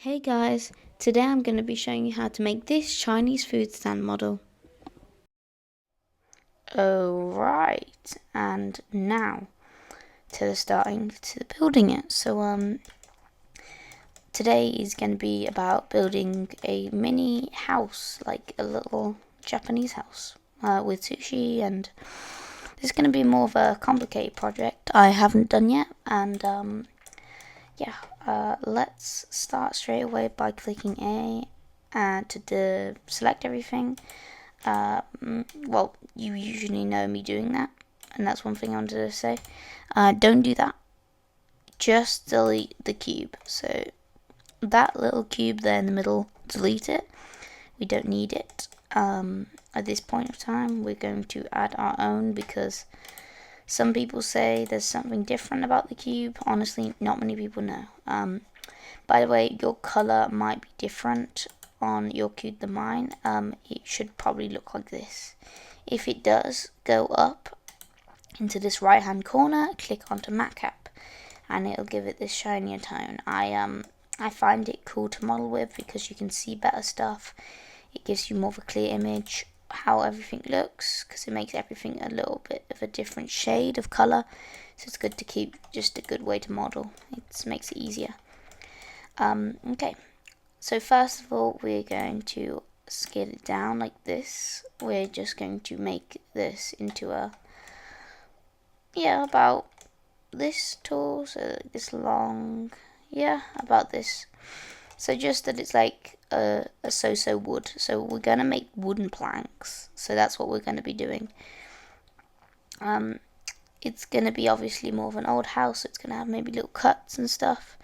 Hey guys, today I'm going to be showing you how to make this Chinese food stand model. Alright, and now to the building it. So today is going to be about building a mini house, like a little Japanese house with sushi, and this is going to be more of a complicated project I haven't done yet, and let's start straight away by clicking A to select everything. Well, you usually know me doing that, and that's one thing I wanted to say. Don't do that. Just delete the cube. So that little cube there in the middle, delete it. We don't need it. At this point of time, we're going to add our own because some people say there's something different about the cube. Honestly, not many people know. By the way, your color might be different on your cube than mine. It should probably look like this. If it does, go up into this right hand corner, click onto Matcap, and it'll give it this shinier tone. I find it cool to model with because you can see better stuff. It gives you more of a clear image how everything looks, because it makes everything a little bit of a different shade of color, so it's good to keep, just a good way to model. It makes it easier. Okay, so first of all we're going to scale it down like this. We're just going to make this into about this tall, so like this long, about this. So just that it's like a so-so wood. So we're going to make wooden planks. So that's what we're going to be doing. It's going to be obviously more of an old house. So it's going to have maybe little cuts and stuff.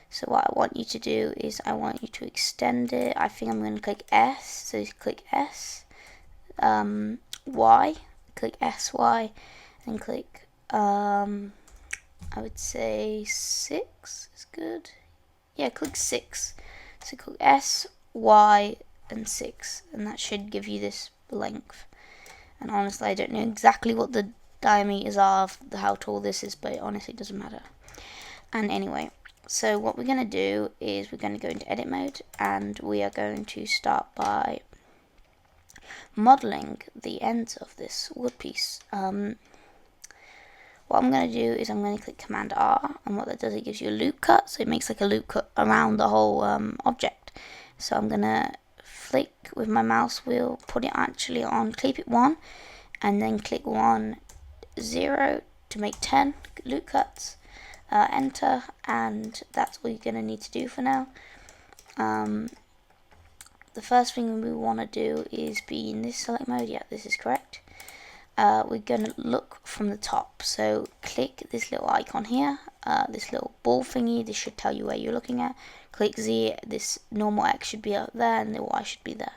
So what I want you to do is I want you to extend it. I think I'm going to click S. So click S. Y. Click S, Y. And click, I would say 6 is good. Yeah, click 6. So click S, Y, and 6, and that should give you this length. And honestly, I don't know exactly what the diameters are of how tall this is, but it honestly doesn't matter. And anyway, so what we're going to do is we're going to go into edit mode, and we are going to start by modeling the ends of this wood piece. What I'm going to do is I'm going to click Command R, and what that does, it gives you a loop cut, so it makes like a loop cut around the whole object. So I'm going to flick with my mouse wheel, put it actually on, clip it 1, and then click 1, 0 to make 10 loop cuts, enter, and that's all you're going to need to do for now. The first thing we want to do is be in this select mode. Yeah, this is correct. We're going to look from the top, so click this little icon here, this little ball thingy. This should tell you where you're looking at. Click Z, this normal X should be up there and the Y should be there.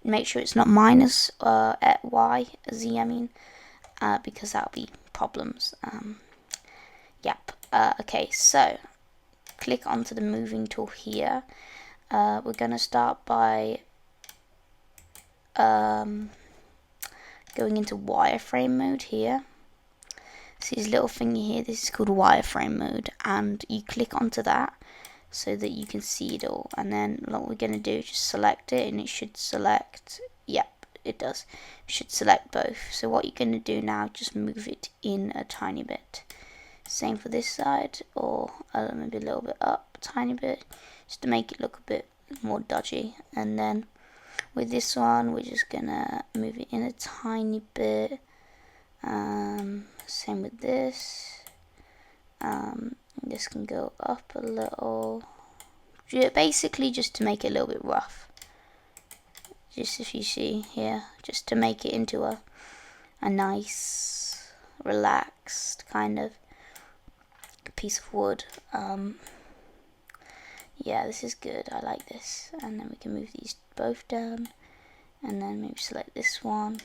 Make sure it's not minus at Y, Z I mean, because that'll be problems. Okay, so click onto the moving tool here. We're going to start by going into wireframe mode here. See this little thingy here, this is called wireframe mode, and you click onto that so that you can see it all. And then what we're going to do is just select it, and it should select, yep, it does. It should select both. So what you're going to do now, just move it in a tiny bit. Same for this side, or maybe a little bit up, a tiny bit, just to make it look a bit more dodgy. And then with this one, we're just gonna move it in a tiny bit. Same with this. This can go up a little. Basically, just to make it a little bit rough. Just if you see here, just to make it into a nice, relaxed kind of piece of wood. Yeah, this is good. I like this. And then we can move these both down, and then maybe select this one.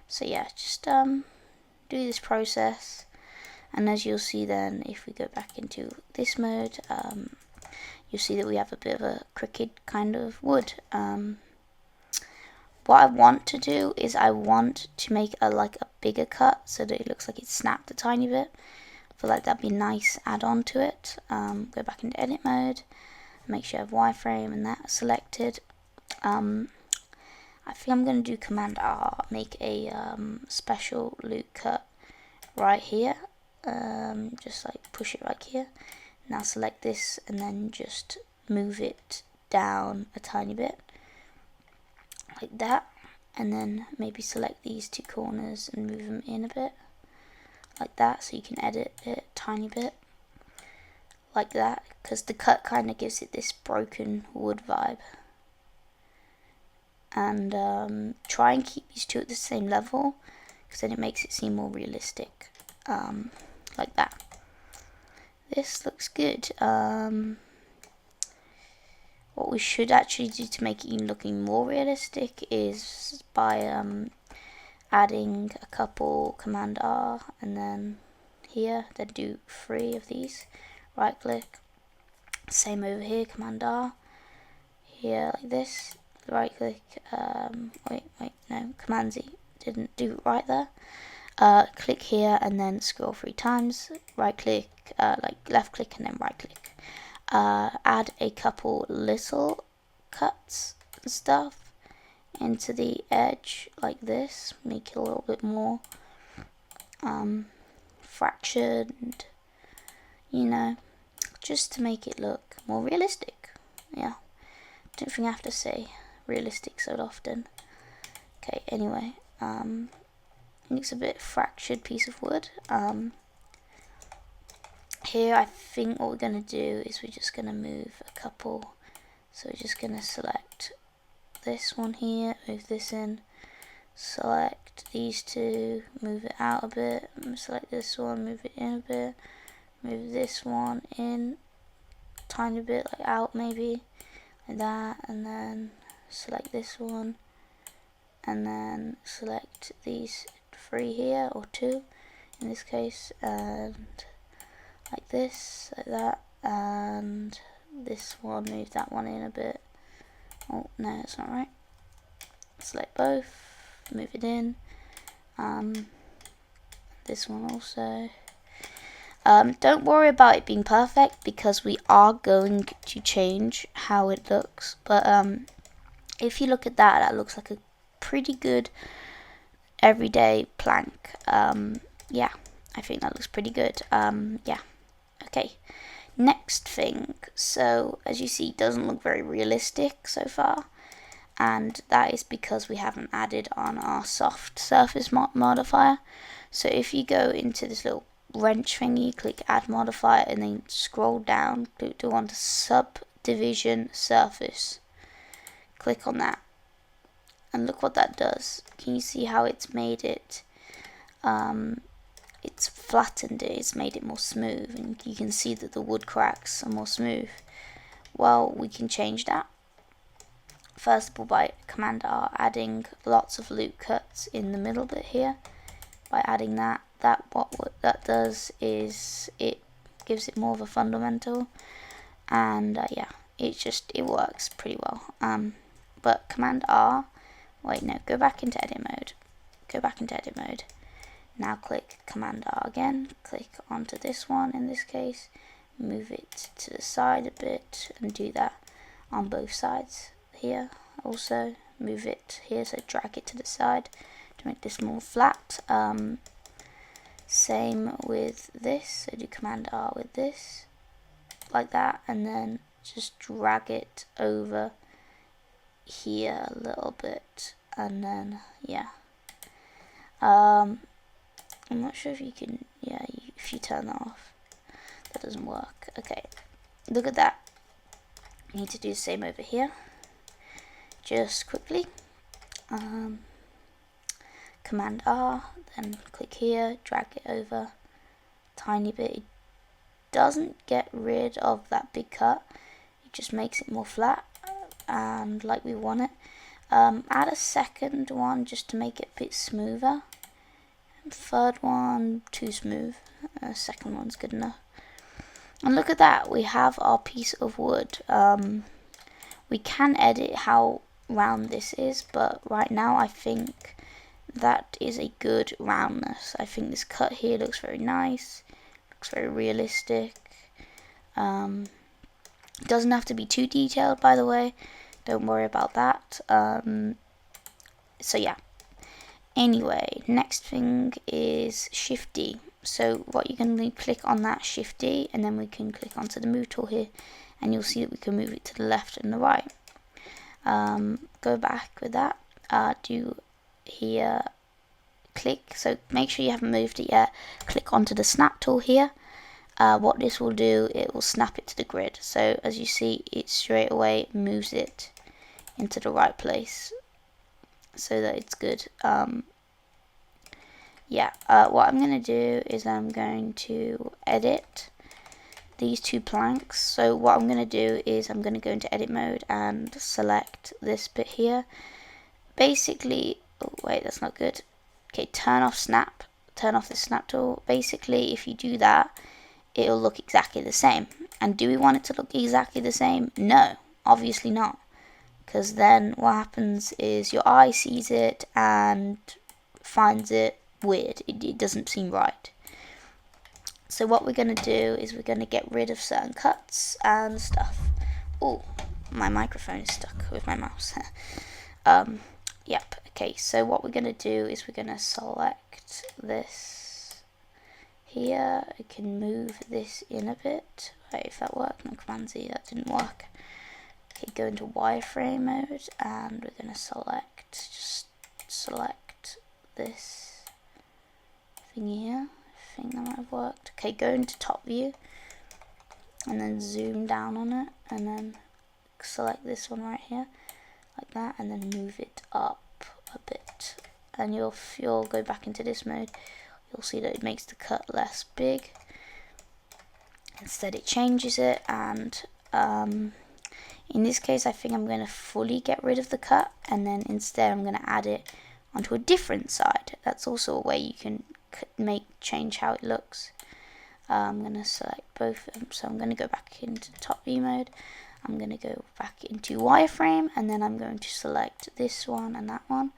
So yeah, just do this process, and as you'll see then, if we go back into this mode, you'll see that we have a bit of a crooked kind of wood. What I want to do is I want to make a bigger cut so that it looks like it's snapped a tiny bit. I feel like that'd be a nice add-on to it. Go back into edit mode. make sure you have wireframe and that selected. I think I'm going to do Command R, make a special loop cut right here, just like push it right here. Now select this and then just move it down a tiny bit, like that, and then maybe select these two corners and move them in a bit, like that, so you can edit it a tiny bit, like that, because the cut kind of gives it this broken wood vibe. And try and keep these two at the same level, because then it makes it seem more realistic, like that. This looks good. What we should actually do to make it even looking more realistic is by adding a couple Command R, and then here, then do 3 of these, right click, same over here, Command R, here like this, right click, no, Command Z, didn't do it right there, click here and then scroll 3 times, right click, like left click and then right click, add a couple little cuts and stuff into the edge like this, make it a little bit more fractured, you know, just to make it look more realistic. Yeah, don't think I have to say realistic so often. Okay, anyway, looks a bit fractured piece of wood. Here I think what we're going to do is we're just going to move a couple, so we're just going to select this one here, move this in, select these two, move it out a bit, select this one, move it in a bit, move this one in a tiny bit, like out maybe, like that, and then select this one, and then select these 3 here, or 2 in this case, and like this, like that, and this one, move that one in a bit. Oh no, that's not right. Select both, move it in. This one also. Don't worry about it being perfect, because we are going to change how it looks. But if you look at that, that looks like a pretty good everyday plank. Yeah, I think that looks pretty good. Yeah. Okay, next thing, so as you see, it doesn't look very realistic so far, and that is because we haven't added on our soft surface modifier. So if you go into this little wrench thingy, click add modifier, and then scroll down to on to subdivision surface, click on that, and look what that does. Can you see how it's made it it's flattened it, it's made it more smooth, and you can see that the wood cracks are more smooth. Well, we can change that. First of all, by Command R, adding lots of loop cuts in the middle bit here. By adding that, what that does is it gives it more of a fundamental, and yeah, it works pretty well. But Command R, wait no, go back into edit mode. Go back into edit mode. Now click Command R again, click onto this one in this case, move it to the side a bit, and do that on both sides here. Also move it here, so drag it to the side to make this more flat. Same with this, so do Command R with this, like that, and then just drag it over here a little bit, and then yeah. I'm not sure if you can, yeah, if you turn that off, that doesn't work. Okay, look at that. You need to do the same over here. Just quickly, Command R, then click here, drag it over a tiny bit. It doesn't get rid of that big cut, it just makes it more flat and like we want it. Add a second one just to make it a bit smoother. Third one, too smooth. Second one's good enough. And look at that, we have our piece of wood. We can edit how round this is, but right now I think that is a good roundness. I think this cut here looks very nice, looks very realistic. It doesn't have to be too detailed, by the way. Don't worry about that. So yeah. Anyway, next thing is Shift D. So what you're going to click on that Shift D, and then we can click onto the move tool here, and you'll see that we can move it to the left and the right. Go back with that. Do here, click. So make sure you haven't moved it yet. Click onto the snap tool here. What this will do, it will snap it to the grid. So as you see, it straight away moves it into the right place, so that it's good. What I'm going to do is I'm going to edit these two planks. So what I'm going to do is I'm going to go into edit mode and select this bit here. Basically, oh wait, that's not good. Okay, turn off the snap tool. Basically, if you do that, it'll look exactly the same. And do we want it to look exactly the same? No, obviously not. Because then what happens is your eye sees it and finds it weird. It doesn't seem right. So what we're going to do is we're going to get rid of certain cuts and stuff. Oh, my microphone is stuck with my mouse. Yep. Okay, so what we're going to do is we're going to select this here. I can move this in a bit. Wait, if that worked. No, Command Z, that didn't work. Okay, go into wireframe mode, and we're going to just select this thing here. I think that might have worked. Okay, go into top view, and then zoom down on it, and then select this one right here, like that, and then move it up a bit. And you'll go back into this mode, you'll see that it makes the cut less big. Instead it changes it, and in this case I think I'm going to fully get rid of the cut, and then instead I'm going to add it onto a different side. That's also a way you can change how it looks. I'm going to select both of them, so I'm going to go back into top view mode. I'm going to go back into wireframe, and then I'm going to select this one and that one,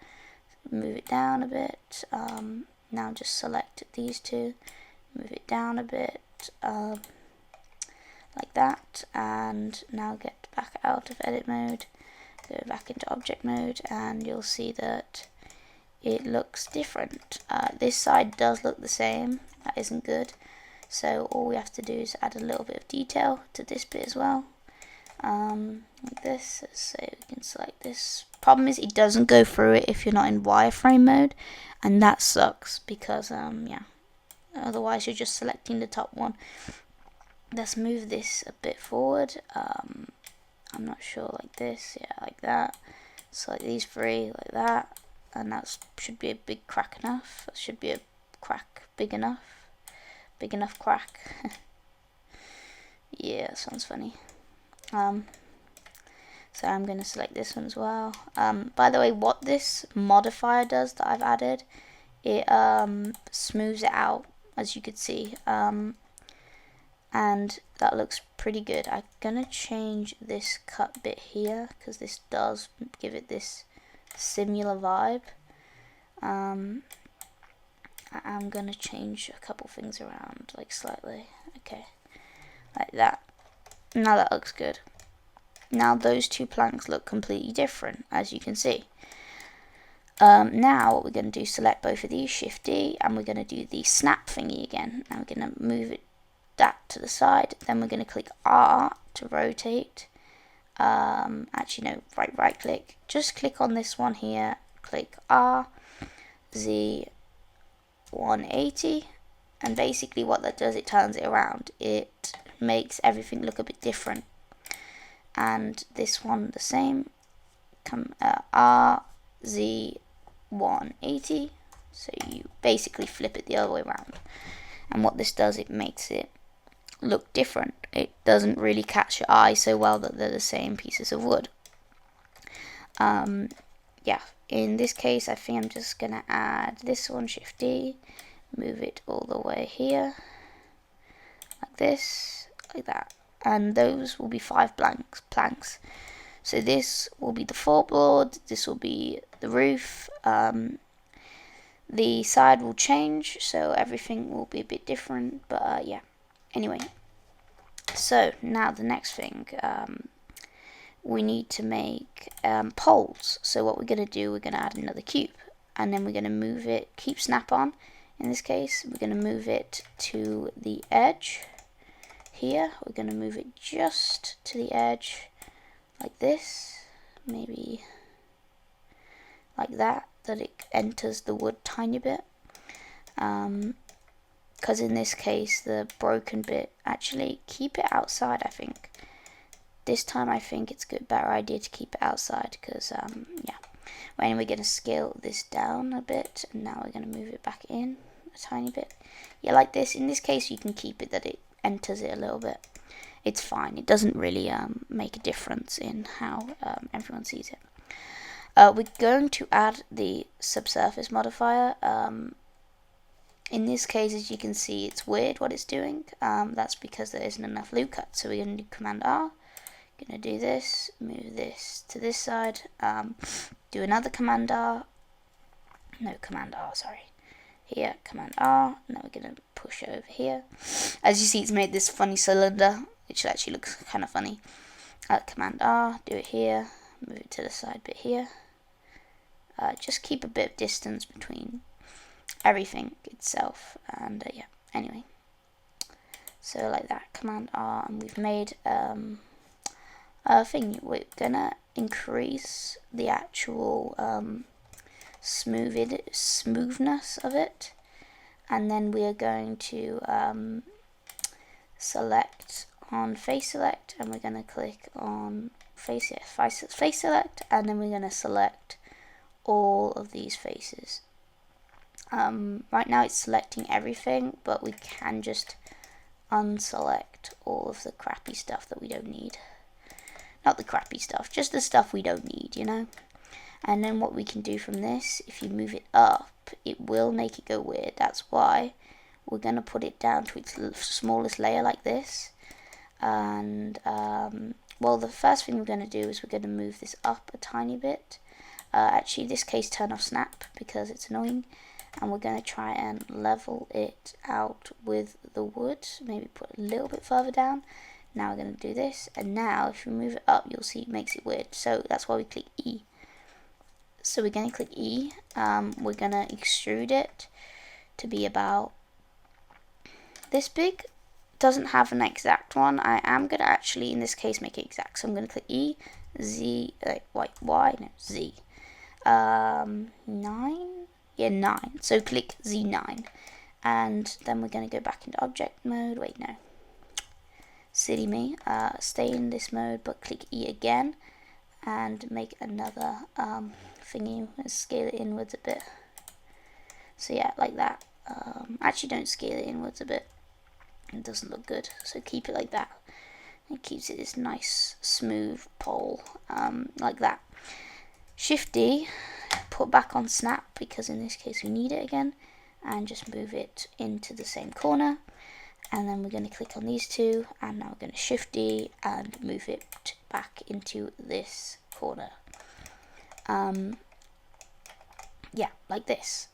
move it down a bit. Now just select these two, move it down a bit, like that, and now get back out of edit mode, go back into object mode, and you'll see that it looks different. This side does look the same. That isn't good. So all we have to do is add a little bit of detail to this bit as well. Like this. So we can select this. Problem is it doesn't go through it if you're not in wireframe mode, and that sucks because yeah. Otherwise you're just selecting the top one. Let's move this a bit forward. I'm not sure, like this, yeah, like that. Select these three, like that. And that should be a big crack enough. That should be a crack big enough. Big enough crack. Yeah, sounds funny. So I'm going to select this one as well. By the way, what this modifier does that I've added, it smooths it out, as you could see. And that looks pretty good. I'm going to change this cut bit here, because this does give it this similar vibe. I'm going to change a couple things around, like slightly. Okay, like that. Now that looks good. Now those two planks look completely different, as you can see. Now what we're going to do, select both of these, Shift D, and we're going to do the snap thingy again. Now we're going to move that to the side. Then we're going to click R to rotate. Actually no, right click. Just click on this one here. Click R, Z 180, and basically what that does, it turns it around. It makes everything look a bit different. And this one the same. R, Z 180. So you basically flip it the other way around. And what this does, it makes it look different. It doesn't really catch your eye so well that they're the same pieces of wood. Yeah, in this case I think I'm just gonna add this one, Shift D, move it all the way here, like this, like that, and those will be 5 planks. So this will be the floorboard, this will be the roof, the side will change, so everything will be a bit different, but yeah. Anyway, So now the next thing, we need to make poles. So what we're going to do, we're going to add another cube, and then we're going to move it, keep snap on. In this case, we're going to move it to the edge here. We're going to move it just to the edge like this, maybe like that it enters the wood tiny bit. Because in this case, the broken bit, actually keep it outside, I think. This time I think it's a better idea to keep it outside, because yeah. Well, anyway, we're going to scale this down a bit, and now we're going to move it back in a tiny bit. Yeah, like this. In this case, you can keep it that it enters it a little bit. It's fine. It doesn't really make a difference in how everyone sees it. We're going to add the subsurface modifier. In this case, as you can see, it's weird what it's doing. That's because there isn't enough loop cut. So we're going to do Command R. Going to do this, move this to this side, do another Command R, no, Command R, sorry, here, Command R, now we're going to push over here. As you see, it's made this funny cylinder, which actually looks kind of funny. Command R, do it here, move it to the side bit here. Just keep a bit of distance between everything itself, and yeah, anyway. So like that, Command R, and we've made thing. We're gonna increase the actual smoothness of it, and then we are going to select on face select, and we're going to click on face select, and then we're going to select all of these faces. Right now it's selecting everything, but we can just unselect all of the crappy stuff that we don't need. Not the crappy stuff, just the stuff we don't need, you know. And then what we can do from this, if you move it up, it will make it go weird. That's why we're going to put it down to its smallest layer like this. And, well, the first thing we're going to do is we're going to move this up a tiny bit. Actually, in this case, turn off snap because it's annoying. And we're going to try and level it out with the wood. Maybe put it a little bit further down. Now we're going to do this, and now if you move it up, you'll see it makes it weird. So that's why we click E. So we're going to click E. We're going to extrude it to be about this big. Doesn't have an exact one. I am going to actually, in this case, make it exact. So I'm going to click E, Z, Y, no, Z. 9? Yeah, 9. So click Z9. And then we're going to go back into object mode. Wait, no. Silly me. Stay in this mode, but click E again and make another thingy and scale it inwards a bit. So yeah, like that. Actually, don't scale it inwards a bit. It doesn't look good. So keep it like that. It keeps it this nice smooth pole, like that. Shift D, put back on snap because in this case we need it again, and just move it into the same corner. And then we're going to click on these two, and now we're going to Shift D and move it back into this corner. Yeah, like this.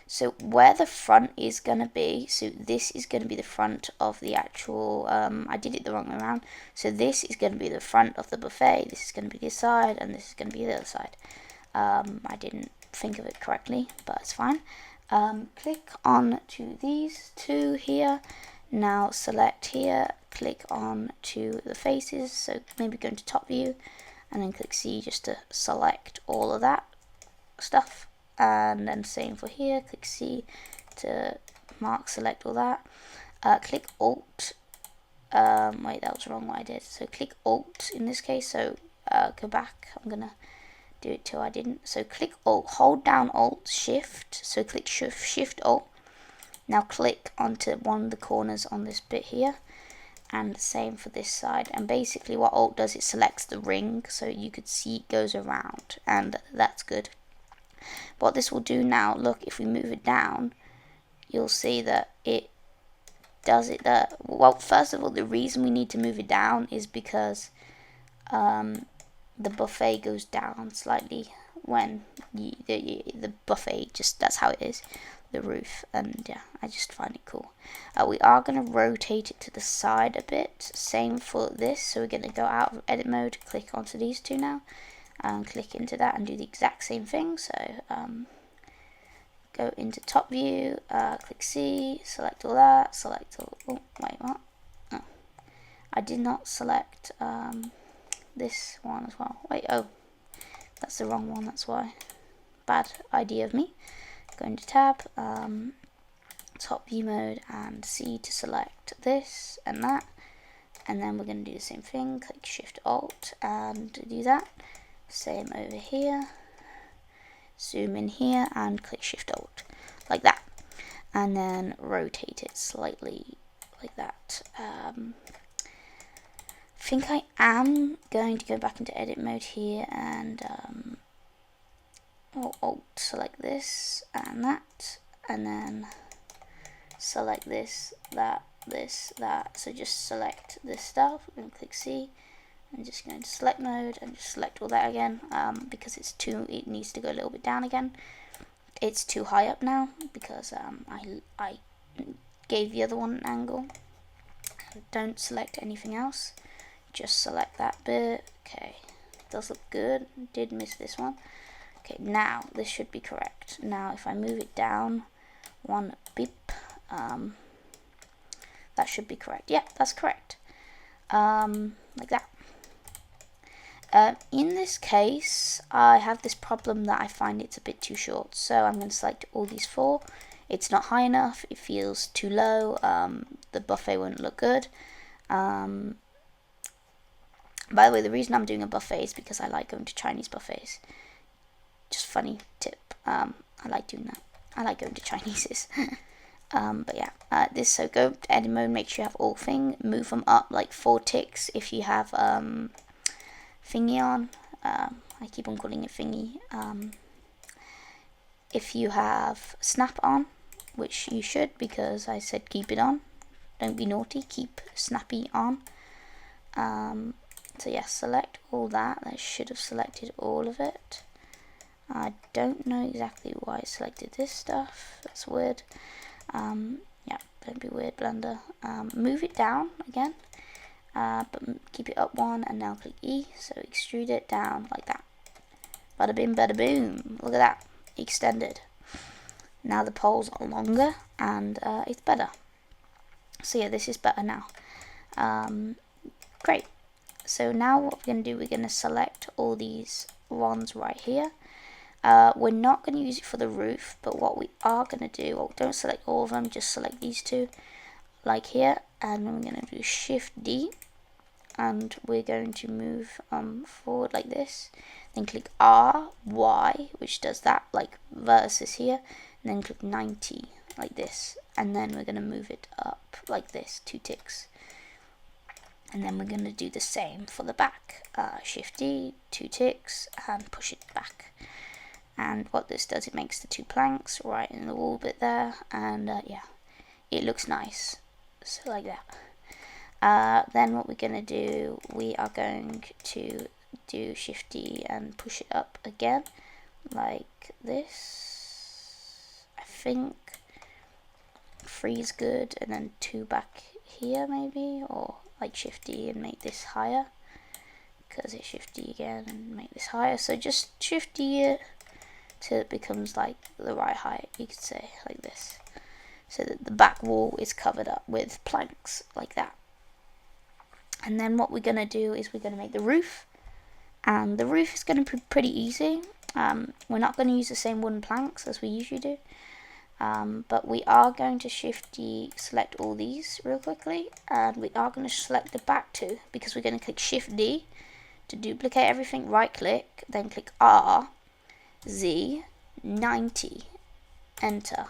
So where the front is going to be, so this is going to be the front of the actual, I did it the wrong way around. So this is going to be the front of the buffet, this is going to be this side, and this is going to be the other side. I didn't think of it correctly, but it's fine. Click on to these two here. Now select here, click on to the faces, so maybe go into top view, and then click C just to select all of that stuff. And then same for here, click C to mark, select all that. Click Alt, wait, that was wrong what I did. So click Alt in this case, so go back, I'm gonna do it till I didn't. So click Alt, hold down Alt, Shift, so click Shift Alt. Now click onto one of the corners on this bit here, and same for this side. And basically what Alt does, it selects the ring, so you could see it goes around, and that's good. What this will do now, look, if we move it down, you'll see that it does it there. Well, first of all, the reason we need to move it down is because the buffet goes down slightly when the buffet, just that's how it is. the roof, and yeah, I just find it cool. We are going to rotate it to the side a bit, same for this, so we're going to go out of edit mode, click onto these two now, and click into that and do the exact same thing. So go into top view, click C, select all that, select all, oh wait, what? Oh. I did not select this one as well. Wait, oh, that's the wrong one, that's why. Bad idea of me. Go into tab, top view mode, and C to select this and that. And then we're going to do the same thing, click Shift Alt and do that. Same over here. Zoom in here and click Shift Alt, like that. And then rotate it slightly, like that. I think I am going to go back into edit mode here and Alt select this and that, and then select this, that, this, that. So just select this stuff and click C, and just go into select mode and just select all that again, because it needs to go a little bit down again. It's too high up now because I gave the other one an angle. Don't select anything else, just select that bit. Okay, does look good. Did miss this one. Okay, now this should be correct. Now if I move it down one beep, that should be correct. Yeah, that's correct. Like that. In this case, I have this problem that I find it's a bit too short, so I'm going to select all these four. It's not high enough, it feels too low, the buffet won't look good. By the way, the reason I'm doing a buffet is because I like going to Chinese buffets. Just funny tip, I like doing that. I like going to Chinese's. But yeah, so go to edit mode, make sure you have all thing, move them up like 4 ticks if you have thingy on. I keep on calling it thingy. If you have snap on, which you should because I said keep it on, don't be naughty, keep snappy on. So yeah, select all that. That should have selected all of it. I don't know exactly why I selected this stuff, that's weird. Yeah, don't be weird, Blender. Move it down again, but keep it up one, and now click E, so extrude it down like that. Bada bing, bada boom, look at that, extended. Now the poles are longer, and it's better. So yeah, this is better now. Great. So now what we're going to do, we're going to select all these ones right here. We're not going to use it for the roof, but what we are going to do, well, don't select all of them, just select these two, like here, and then we're going to do Shift D, and we're going to move forward like this, then click R, Y, which does that, like versus here, and then click 90, like this, and then we're going to move it up like this, 2 ticks. And then we're going to do the same for the back, Shift D, 2 ticks, and push it back. And what this does, it makes the 2 planks right in the wall bit there, and yeah, it looks nice, so like that. Then what we're going to do, we are going to do Shift D and push it up again, like this. I think 3 is good, and then 2 back here maybe, or like Shift D and make this higher, because it's Shift D again and make this higher. So just Shift D it till it becomes like the right height, you could say, like this, so that the back wall is covered up with planks like that. And then what we're going to do is we're going to make the roof, and the roof is going to be pretty easy. We're not going to use the same wooden planks as we usually do, but we are going to Shift D, select all these real quickly, and we are going to select the back two, because we're going to click Shift D to duplicate everything, right click, then click R, Z, 90, enter.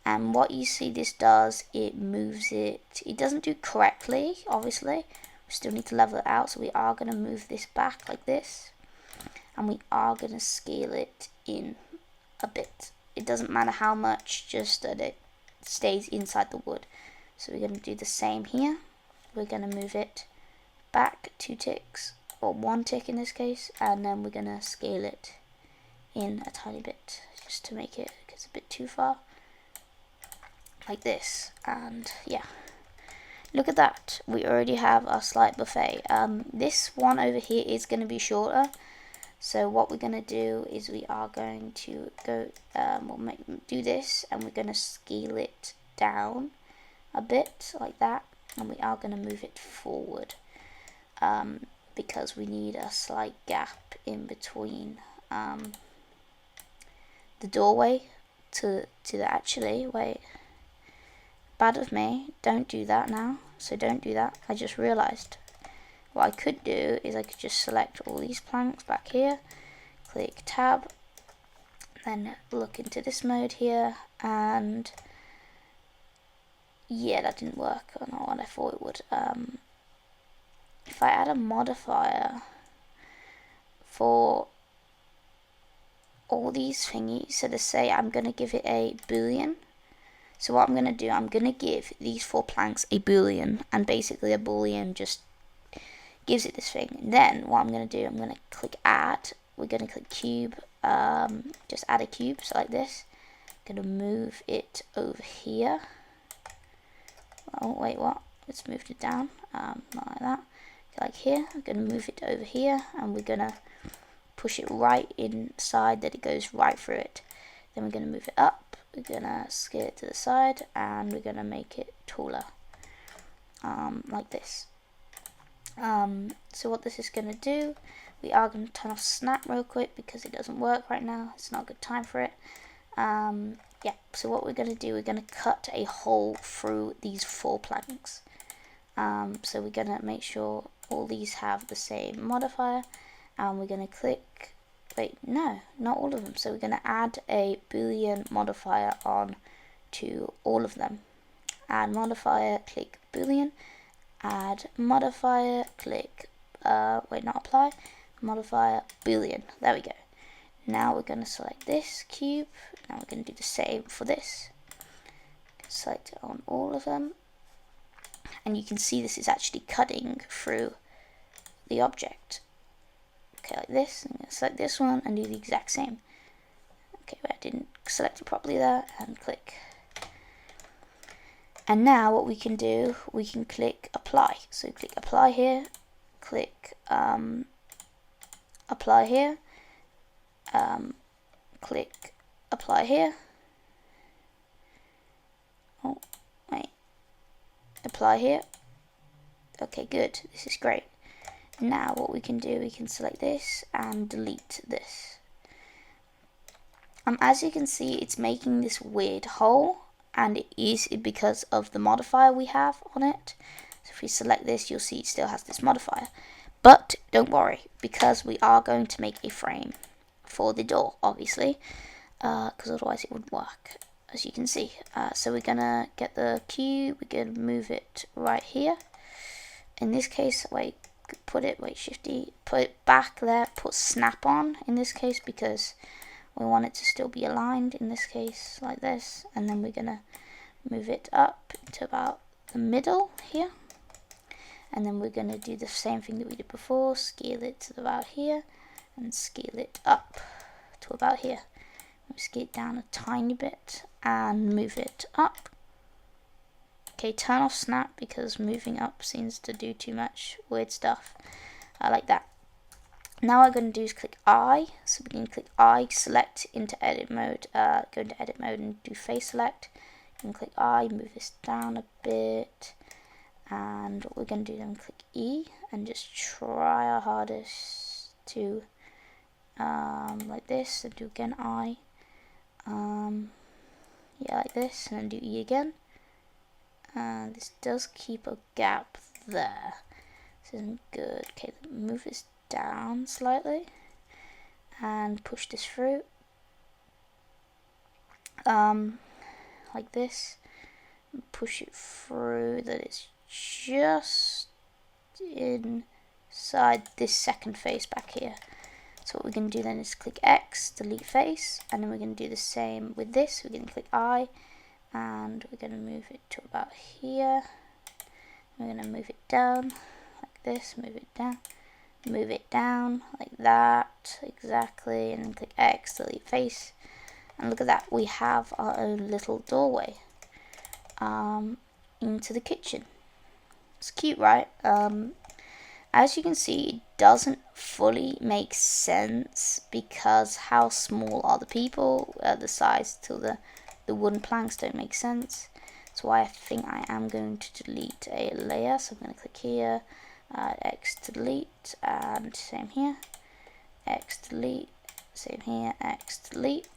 And what you see this does, it moves it. It doesn't do correctly, obviously. We still need to level it out, so we are going to move this back like this, and we are going to scale it in a bit. It doesn't matter how much, just that it stays inside the wood. So we're going to do the same here. We're going to move it back 2 ticks, or 1 tick in this case, and then we're going to scale it in a tiny bit, just to make it, it's a bit too far. like this. And yeah, look at that, we already have our slight buffet. This one over here is going to be shorter, so what we're going to do is we are going to go do this, and we're going to scale it down a bit like that, and we are going to move it forward, because we need a slight gap in between the doorway to the, actually, wait, bad of me, don't do that now, so don't do that. I just realized what I could do is I could just select all these planks back here, click tab, then look into this mode here, and yeah, that didn't work, or not what I thought it would. If I add a modifier for all these thingies, so to say I'm going to give it a boolean. So what I'm going to do, I'm going to give these 4 planks a boolean, and basically a boolean just gives it this thing. And then what I'm going to do, I'm going to click add, we're going to click cube, just add a cube, so like this. I'm going to move it over here. Oh wait, what? Let's move it down, not like that. Like here, I'm going to move it over here, and we're going to push it right inside that it goes right through it. Then we're going to move it up, we're going to scale it to the side, and we're going to make it taller, like this. So what this is going to do, we are going to turn off snap real quick because it doesn't work right now, it's not a good time for it. Yeah, so what we're going to do, we're going to cut a hole through these 4 planks. So we're going to make sure all these have the same modifier, and we're going to click, wait, no, not all of them, so we're going to add a boolean modifier on to all of them. Add modifier, click boolean, add modifier, click, wait, not apply, modifier, boolean, there we go. Now we're going to select this cube, now we're going to do the same for this. Select it on all of them, and you can see this is actually cutting through the object. Okay, like this, I'm going to select this one and do the exact same. Okay, I didn't select it properly there, and click. And now what we can do, we can click apply. So click apply here, click apply here, click apply here. Oh, wait, apply here. Okay, good, this is great. Now what we can do, we can select this and delete this. As you can see, it's making this weird hole, and it is because of the modifier we have on it. So if we select this, you'll see it still has this modifier. But don't worry, because we are going to make a frame for the door, obviously, because otherwise it wouldn't work, as you can see. So we're gonna get the cube, we're gonna move it right here. In this case, wait, put it, wait, shifty, put it back there, put snap on in this case, because we want it to still be aligned in this case, like this. And then we're gonna move it up to about the middle here, and then we're gonna do the same thing that we did before, scale it to about here, and scale it up to about here. Scale it down a tiny bit and move it up. Okay, turn off snap because moving up seems to do too much weird stuff. I like that. Now what I'm going to do is click I. So we're going to click I, select into edit mode, go into edit mode and do face select. And click I, move this down a bit. And what we're going to do then, click E and just try our hardest to like this, and do again I. Yeah, like this, and then do E again. This does keep a gap there. This isn't good. Okay, move this down slightly and push this through. Like this. Push it through that it's just inside this second face back here. So what we're going to do then is click X, delete face, and then we're going to do the same with this. We're going to click I, and we're going to move it to about here. We're going to move it down like this, move it down like that, exactly, and then click X, delete face. And look at that, we have our own little doorway. into the kitchen. It's cute, right? As you can see, it doesn't fully make sense because how small are the people? The size to the wooden planks don't make sense. That's why I think I am going to delete a layer. So I'm going to click here, X to delete, and same here, X to delete, same here, X to delete,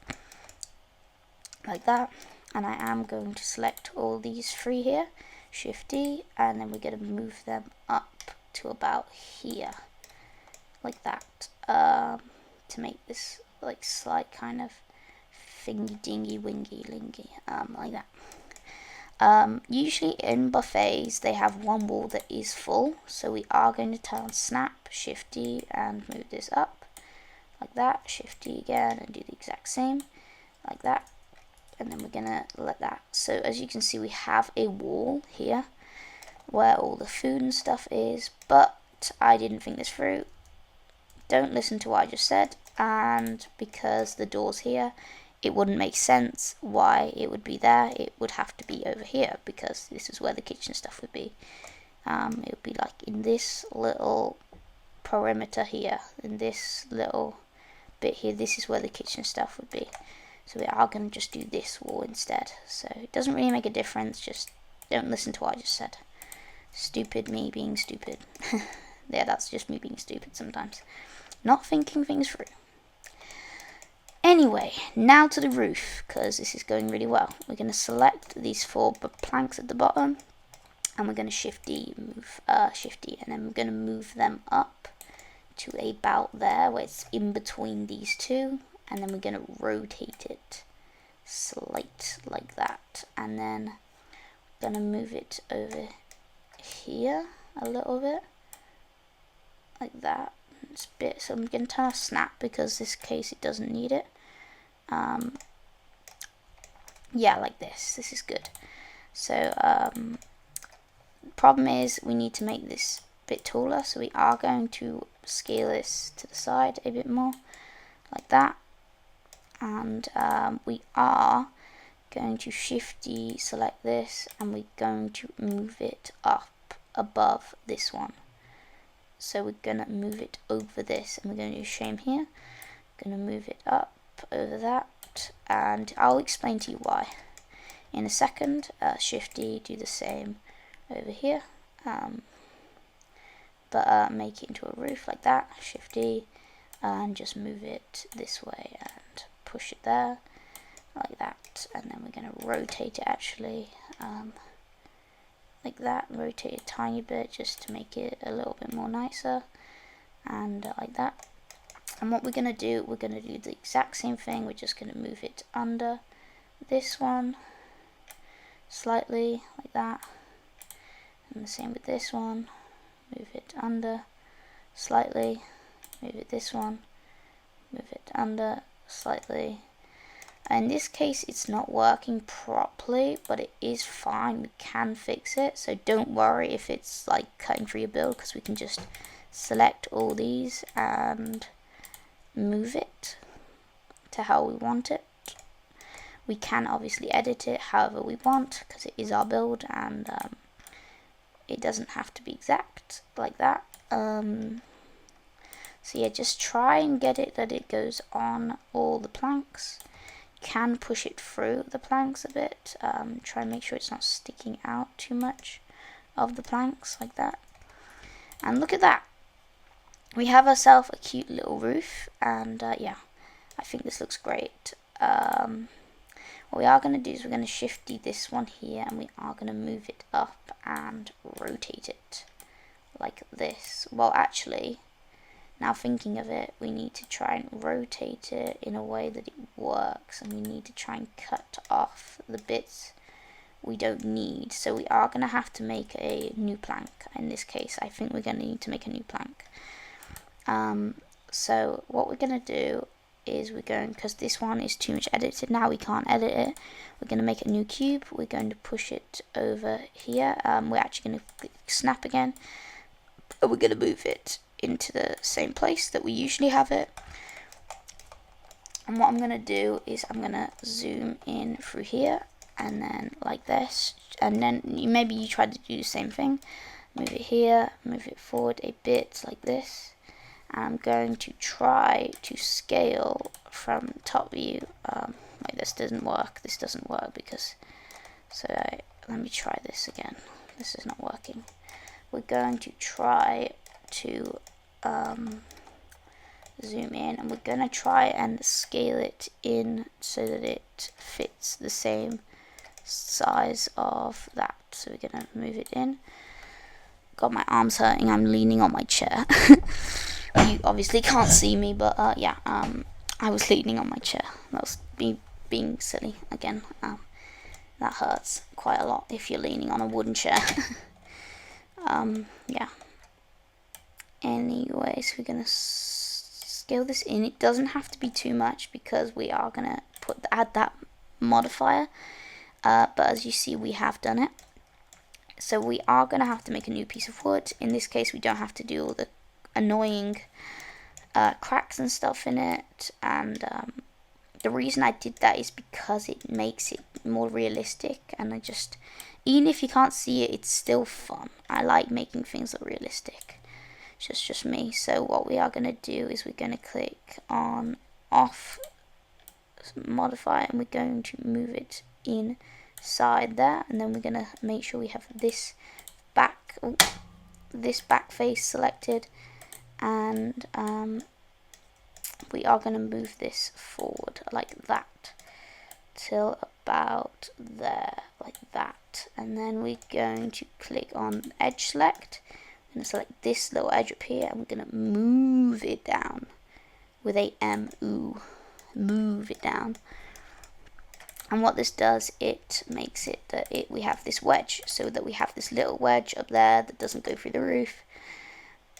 like that. And I am going to select all these three here, Shift D, and then we're going to move them up to about here, like that, to make this like slight kind of thingy dingy wingy lingy, like that. Usually in buffets they have one wall that is full, so we are going to turn snap, Shift D, and move this up like that, Shift D again, and do the exact same like that, and then we're gonna let that. So as you can see, we have a wall here where all the food and stuff is, but I didn't think this through. Don't listen to what I just said, and because the door's here, it wouldn't make sense why it would be there. It would have to be over here because this is where the kitchen stuff would be. It would be like in this little perimeter here, in this little bit here, this is where the kitchen stuff would be. So we are going to just do this wall instead. So it doesn't really make a difference, just don't listen to what I just said. Stupid me being stupid. Yeah, that's just me being stupid sometimes. Not thinking things through. Anyway, now to the roof, because this is going really well. We're going to select these four planks at the bottom, and we're going to Shift D, Shift D, and then we're going to move them up to about there, where it's in between these two, and then we're going to rotate it slight like that, and then we're going to move it over here a little bit like that. It's a bit, so I'm going to turn off snap because this case it doesn't need it. Yeah, like this is good. So problem is we need to make this a bit taller, so we are going to scale this to the side a bit more like that, and we are going to Shift D, select this, and we're going to move it up above this one. So we're going to move it over this, and we're going to do shame here. Going to move it up over that, and I'll explain to you why in a second. Shift D, do the same over here, but make it into a roof like that. Shift D, and just move it this way and push it there like that, and then we're going to rotate it actually like that, rotate a tiny bit just to make it a little bit more nicer, and like that. And what we're going to do, we're going to do the exact same thing. We're just going to move it under this one slightly like that, and the same with this one, move it under slightly, move it this one, move it under slightly. In this case it's not working properly, but it is fine, we can fix it, so don't worry if it's like cutting through your build, because we can just select all these and move it to how we want it. We can obviously edit it however we want because it is our build, and it doesn't have to be exact like that. So yeah, just try and get it that it goes on all the planks. Can push it through the planks a bit, try and make sure it's not sticking out too much of the planks like that. And look at that, we have ourselves a cute little roof, and yeah, I think this looks great. What we are going to do is we're going to Shift D this one here, and we are going to move it up and rotate it like this. Well, actually, now thinking of it, we need to try and rotate it in a way that it works, and we need to try and cut off the bits we don't need. So we are going to have to make a new plank. In this case, I think we're going to need to make a new plank. So what we're going to do is we're going, because this one is too much edited now, we can't edit it, we're going to make a new cube. We're going to push it over here. We're actually going to click snap again, but we're going to move it into the same place that we usually have it. And what I'm going to do is I'm going to zoom in through here, and then like this, and then maybe you try to do the same thing. Move it here, move it forward a bit like this, and I'm going to try to scale from top view. Wait, this doesn't work. This doesn't work because, let me try this again. This is not working. We're going to try to zoom in, and we're going to try and scale it in so that it fits the same size of that. So we're going to move it in. God, my arm's hurting. I'm leaning on my chair. You obviously can't see me, but yeah, I was leaning on my chair. That was me being silly again. That hurts quite a lot if you're leaning on a wooden chair. Yeah. Anyways, we're gonna scale this in. It doesn't have to be too much because we are gonna add that modifier. But as you see, we have done it. So we are gonna have to make a new piece of wood. In this case, we don't have to do all the annoying cracks and stuff in it. And the reason I did that is because it makes it more realistic. And even if you can't see it, it's still fun. I like making things look realistic. It's just me. So what we are going to do is we're going to click on off modify, and we're going to move it inside there, and then we're going to make sure we have this back face selected, and we are going to move this forward like that till about there, like that. And then we're going to click on edge select. I'm going to select this little edge up here, and we're going to move it down with a M-O, move it down. And what this does, it makes it that we have this wedge, so that we have this little wedge up there that doesn't go through the roof,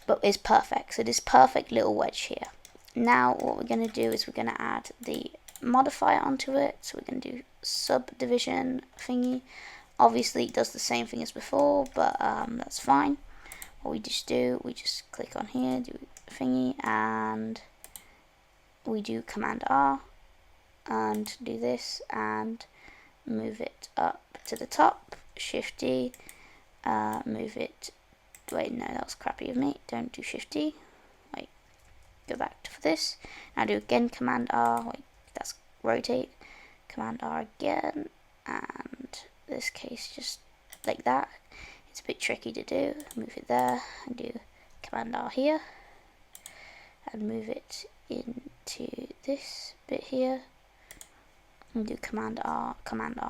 but is perfect. So this perfect little wedge here. Now what we're going to do is we're going to add the modifier onto it. So we're going to do subdivision thingy. Obviously it does the same thing as before, but that's fine. What we just do, we just click on here, do thingy, and we do Command R and do this and move it up to the top, Shift D, move it, wait, no, that was crappy of me, don't do Shift D, wait, go back to this, now do again Command R, wait, that's rotate, Command R again, and this case just like that. It's a bit tricky to do. Move it there and do Command R here, and move it into this bit here, and do Command R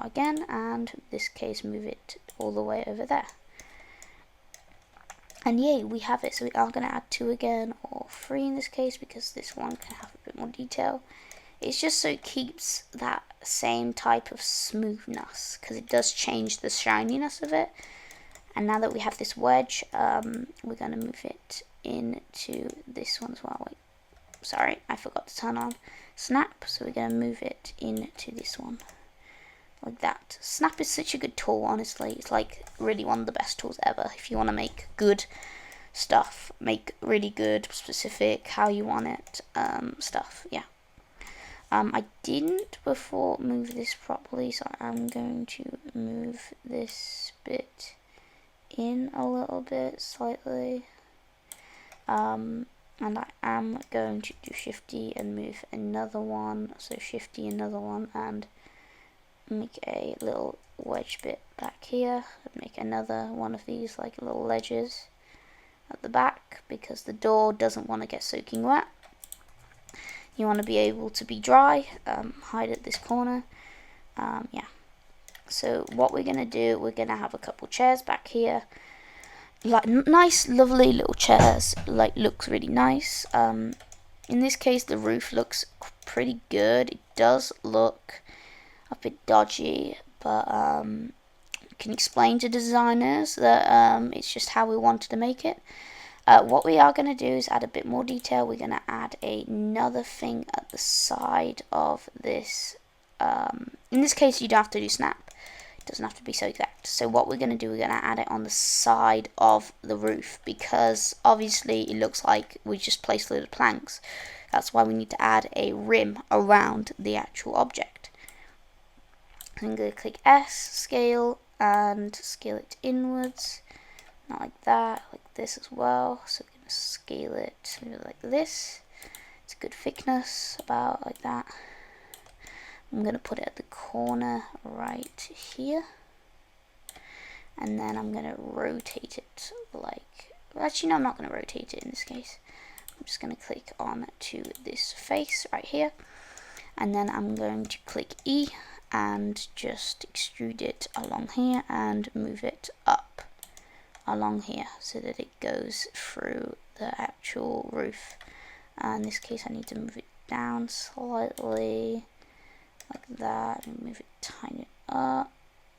again, and in this case move it all the way over there. And yay, we have it. So we are going to add 2 again, or 3 in this case, because this one can have a bit more detail. It's just so it keeps that same type of smoothness, because it does change the shininess of it. And now that we have this wedge, we're going to move it into this one as well. Wait, sorry, I forgot to turn on snap. So we're going to move it into this one, like that. Snap is such a good tool, honestly. It's like really one of the best tools ever. If you want to make good stuff, make really good, specific, how you want it, stuff, yeah. I didn't before move this properly, so I'm going to move this bit in a little bit slightly, and I am going to do Shift D and move another one, so Shift D another one, and make a little wedge bit back here, and make another one of these like little ledges at the back, because the door doesn't want to get soaking wet. You want to be able to be dry, hide at this corner, yeah. So what we're going to do, we're going to have a couple chairs back here, like nice lovely little chairs, like looks really nice. In this case the roof looks pretty good. It does look a bit dodgy, but can explain to designers that it's just how we wanted to make it. What we are going to do is add a bit more detail. We're going to add another thing at the side of this. In this case you don't have to do snap. It doesn't have to be so exact. So what we're going to do, we're going to add it on the side of the roof, because obviously it looks like we just placed a load of planks. That's why we need to add a rim around the actual object. I'm going to click S, scale, and scale it inwards. Not like that, like this as well. So we're going to scale it like this. It's a good thickness, about like that. I'm going to put it at the corner right here. And then I'm going to rotate it like, well, actually no, I'm not going to rotate it in this case. I'm just going to click on to this face right here. And then I'm going to click E and just extrude it along here and move it up along here so that it goes through the actual roof. In this case I need to move it down slightly like that and move it tiny up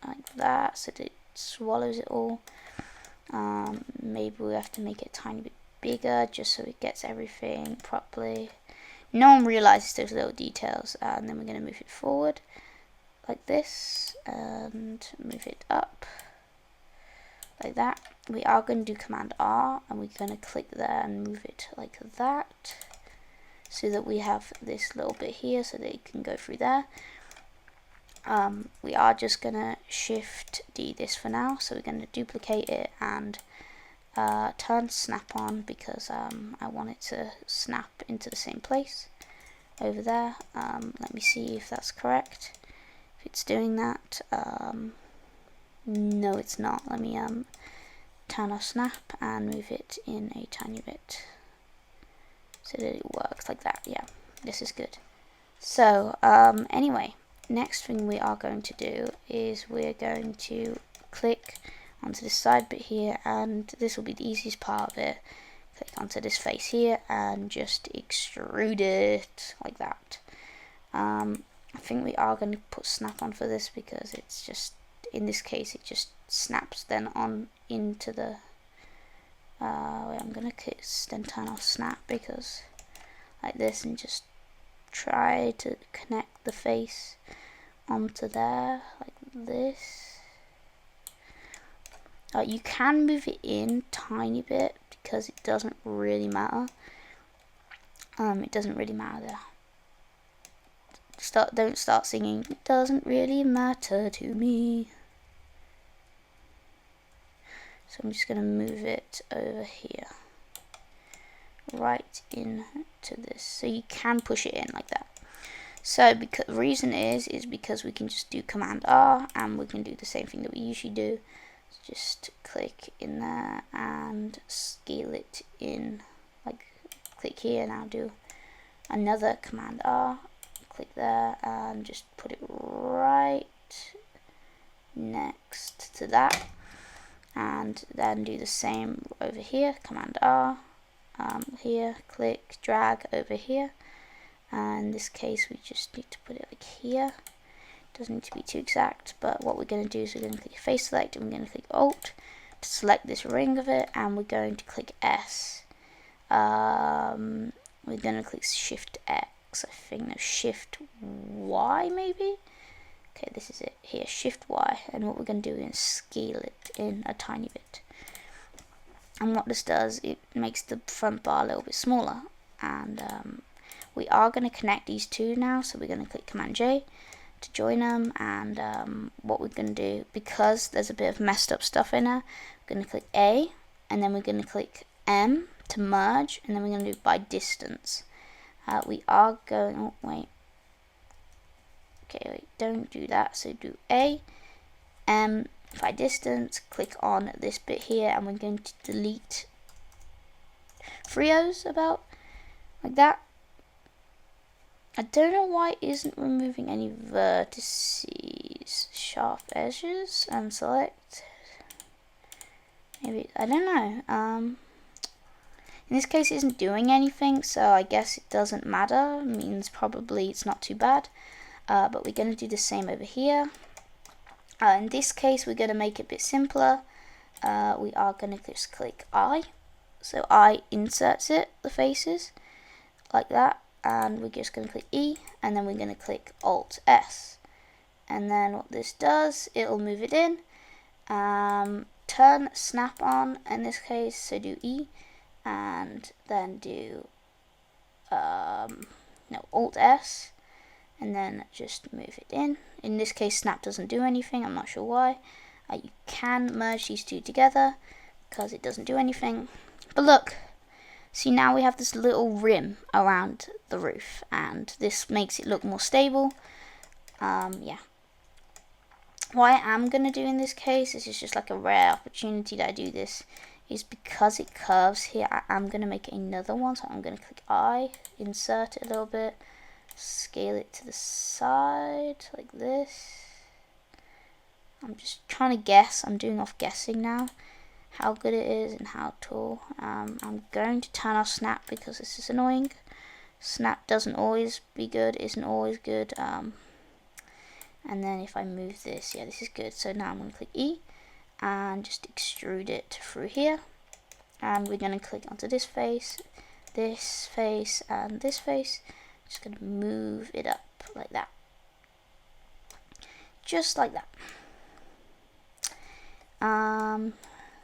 like that so that it swallows it all. Maybe we have to make it a tiny bit bigger just so it gets everything properly. No one realizes those little details, and then we're going to move it forward like this and move it up like that. We are going to do Command R and we're going to click there and move it like that so that we have this little bit here so that it can go through there. We are just going to Shift D this for now, so we're going to duplicate it and turn snap on because I want it to snap into the same place over there. Let me see if that's correct, if it's doing that. No, it's not. Let me turn off snap and move it in a tiny bit so that it works like that. Yeah, this is good. So anyway, next thing we are going to do is we're going to click onto this side bit here, and this will be the easiest part of it. Click onto this face here and just extrude it like that. I think we are going to put snap on for this because it's just, in this case, it just snaps then on into the wait, I'm going to then turn off snap because like this and just try to connect the face onto there like this. You can move it in tiny bit because it doesn't really matter. It doesn't really matter there. Don't start singing. It doesn't really matter to me. So I'm just going to move it over here, right into this. So you can push it in like that. So because the reason is because we can just do Command R and we can do the same thing that we usually do. So just click in there and scale it in, like click here and I'll do another Command R. Click there and just put it right next to that, and then do the same over here. Command R, here, click, drag over here, and in this case we just need to put it like here. Doesn't need to be too exact, but what we're going to do is we're going to click face select and we're going to click Alt to select this ring of it, and we're going to click S. We're going to click Shift X, I think. No, Shift Y maybe. Okay, this is it here, Shift Y, and what we're going to do is scale it in a tiny bit. And what this does, it makes the front bar a little bit smaller, and we are going to connect these two now, so we're going to click Command J to join them, and what we're going to do, because there's a bit of messed up stuff in there, we're going to click A, and then we're going to click M to merge, and then we're going to do by distance. We are going, oh wait, okay, wait, don't do that, so do A, M, by distance, click on this bit here, and we're going to delete 3 O's about, like that. I don't know why it isn't removing any vertices, sharp edges, and select. Maybe, I don't know. In this case it isn't doing anything, so I guess it doesn't matter. It means probably it's not too bad. But we're going to do the same over here. In this case we're going to make it a bit simpler. We are going to just click I. So I inserts it, the faces, like that. And we're just going to click E, and then we're going to click Alt S, and then what this does, it'll move it in. Turn snap on in this case, so do E, and then do Alt S, and then just move it in. In this case, snap doesn't do anything, I'm not sure why. You can merge these two together because it doesn't do anything. But look, see, now we have this little rim around the roof, and this makes it look more stable. Yeah. What I am going to do in this case, this is just like a rare opportunity that I do this, is because it curves here, I am going to make another one. So I'm going to click I, insert it a little bit, scale it to the side like this. I'm just trying to guess, I'm doing off guessing now, how good it is and how tall. I'm going to turn off snap because this is annoying. Snap doesn't always be good, isn't always good. And then if I move this, yeah, this is good. So now I'm going to click E and just extrude it through here. And we're going to click onto this face, and this face. Just going to move it up like that. Just like that.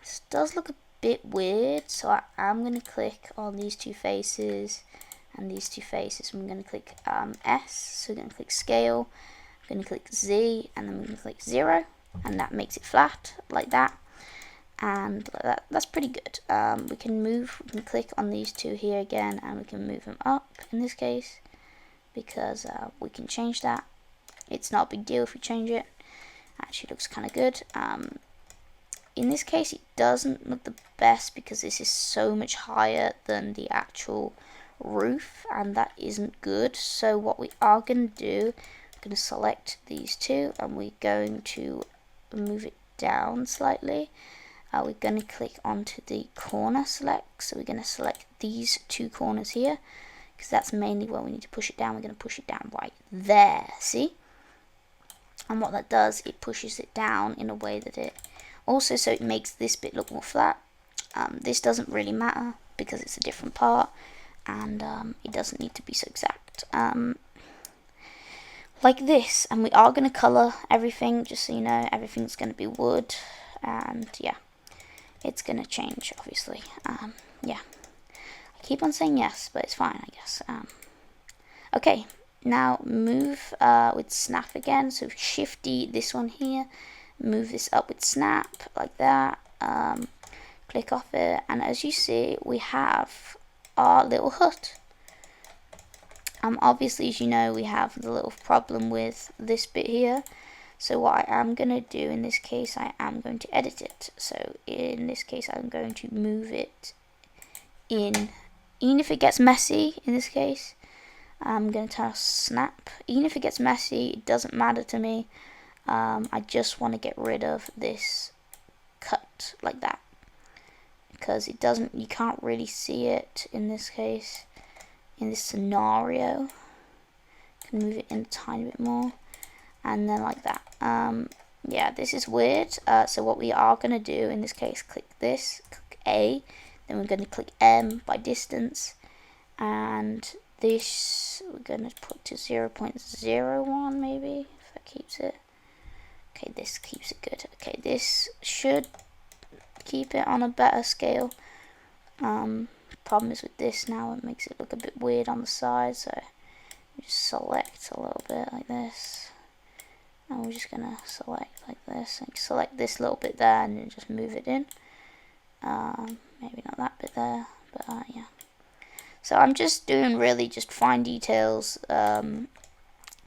This does look a bit weird, so I am going to click on these two faces and these two faces. I'm going to click S, so we're going to click scale. I'm going to click Z, and then we're going to click 0, and that makes it flat like that. And like that, that's pretty good. We can click on these two here again, and we can move them up in this case, because we can change that. It's not a big deal if we change it. Actually looks kind of good. In this case, it doesn't look the best because this is so much higher than the actual roof, and that isn't good. So what we are going to do, I'm going to select these two, and we're going to move it down slightly. We're going to click onto the corner select, so we're going to select these two corners here, because that's mainly where we need to push it down. We're going to push it down right there, see? And what that does, it pushes it down in a way that it also, so it makes this bit look more flat. This doesn't really matter because it's a different part, and it doesn't need to be so exact. Like this, and we are going to color everything, just so you know. Everything's going to be wood, and yeah, it's going to change, obviously. Yeah, I keep on saying yes, but it's fine, I guess. Okay, now move with snap again, so shift D, this one here, move this up with snap, like that. Click off it, and as you see, we have our little hut. Obviously, as you know, we have the little problem with this bit here. So what I am going to do in this case, I am going to edit it. So in this case, I'm going to move it in. Even if it gets messy, in this case, I'm going to turn off snap. Even if it gets messy, it doesn't matter to me. I just want to get rid of this cut like that, because it doesn't, you can't really see it in this case. In this scenario, can move it in a tiny bit more, and then like that. Yeah, this is weird. So what we are going to do in this case, click this, click A, then we're going to click M by distance, and this we're going to put to 0.01 maybe, if that keeps it. Okay, this keeps it good. Okay, this should keep it on a better scale. Problem is with this now, it makes it look a bit weird on the side, so just select a little bit like this, and we're just gonna select like this, and select this little bit there, and then just move it in. Maybe not that bit there, but yeah. So I'm just doing really just fine details,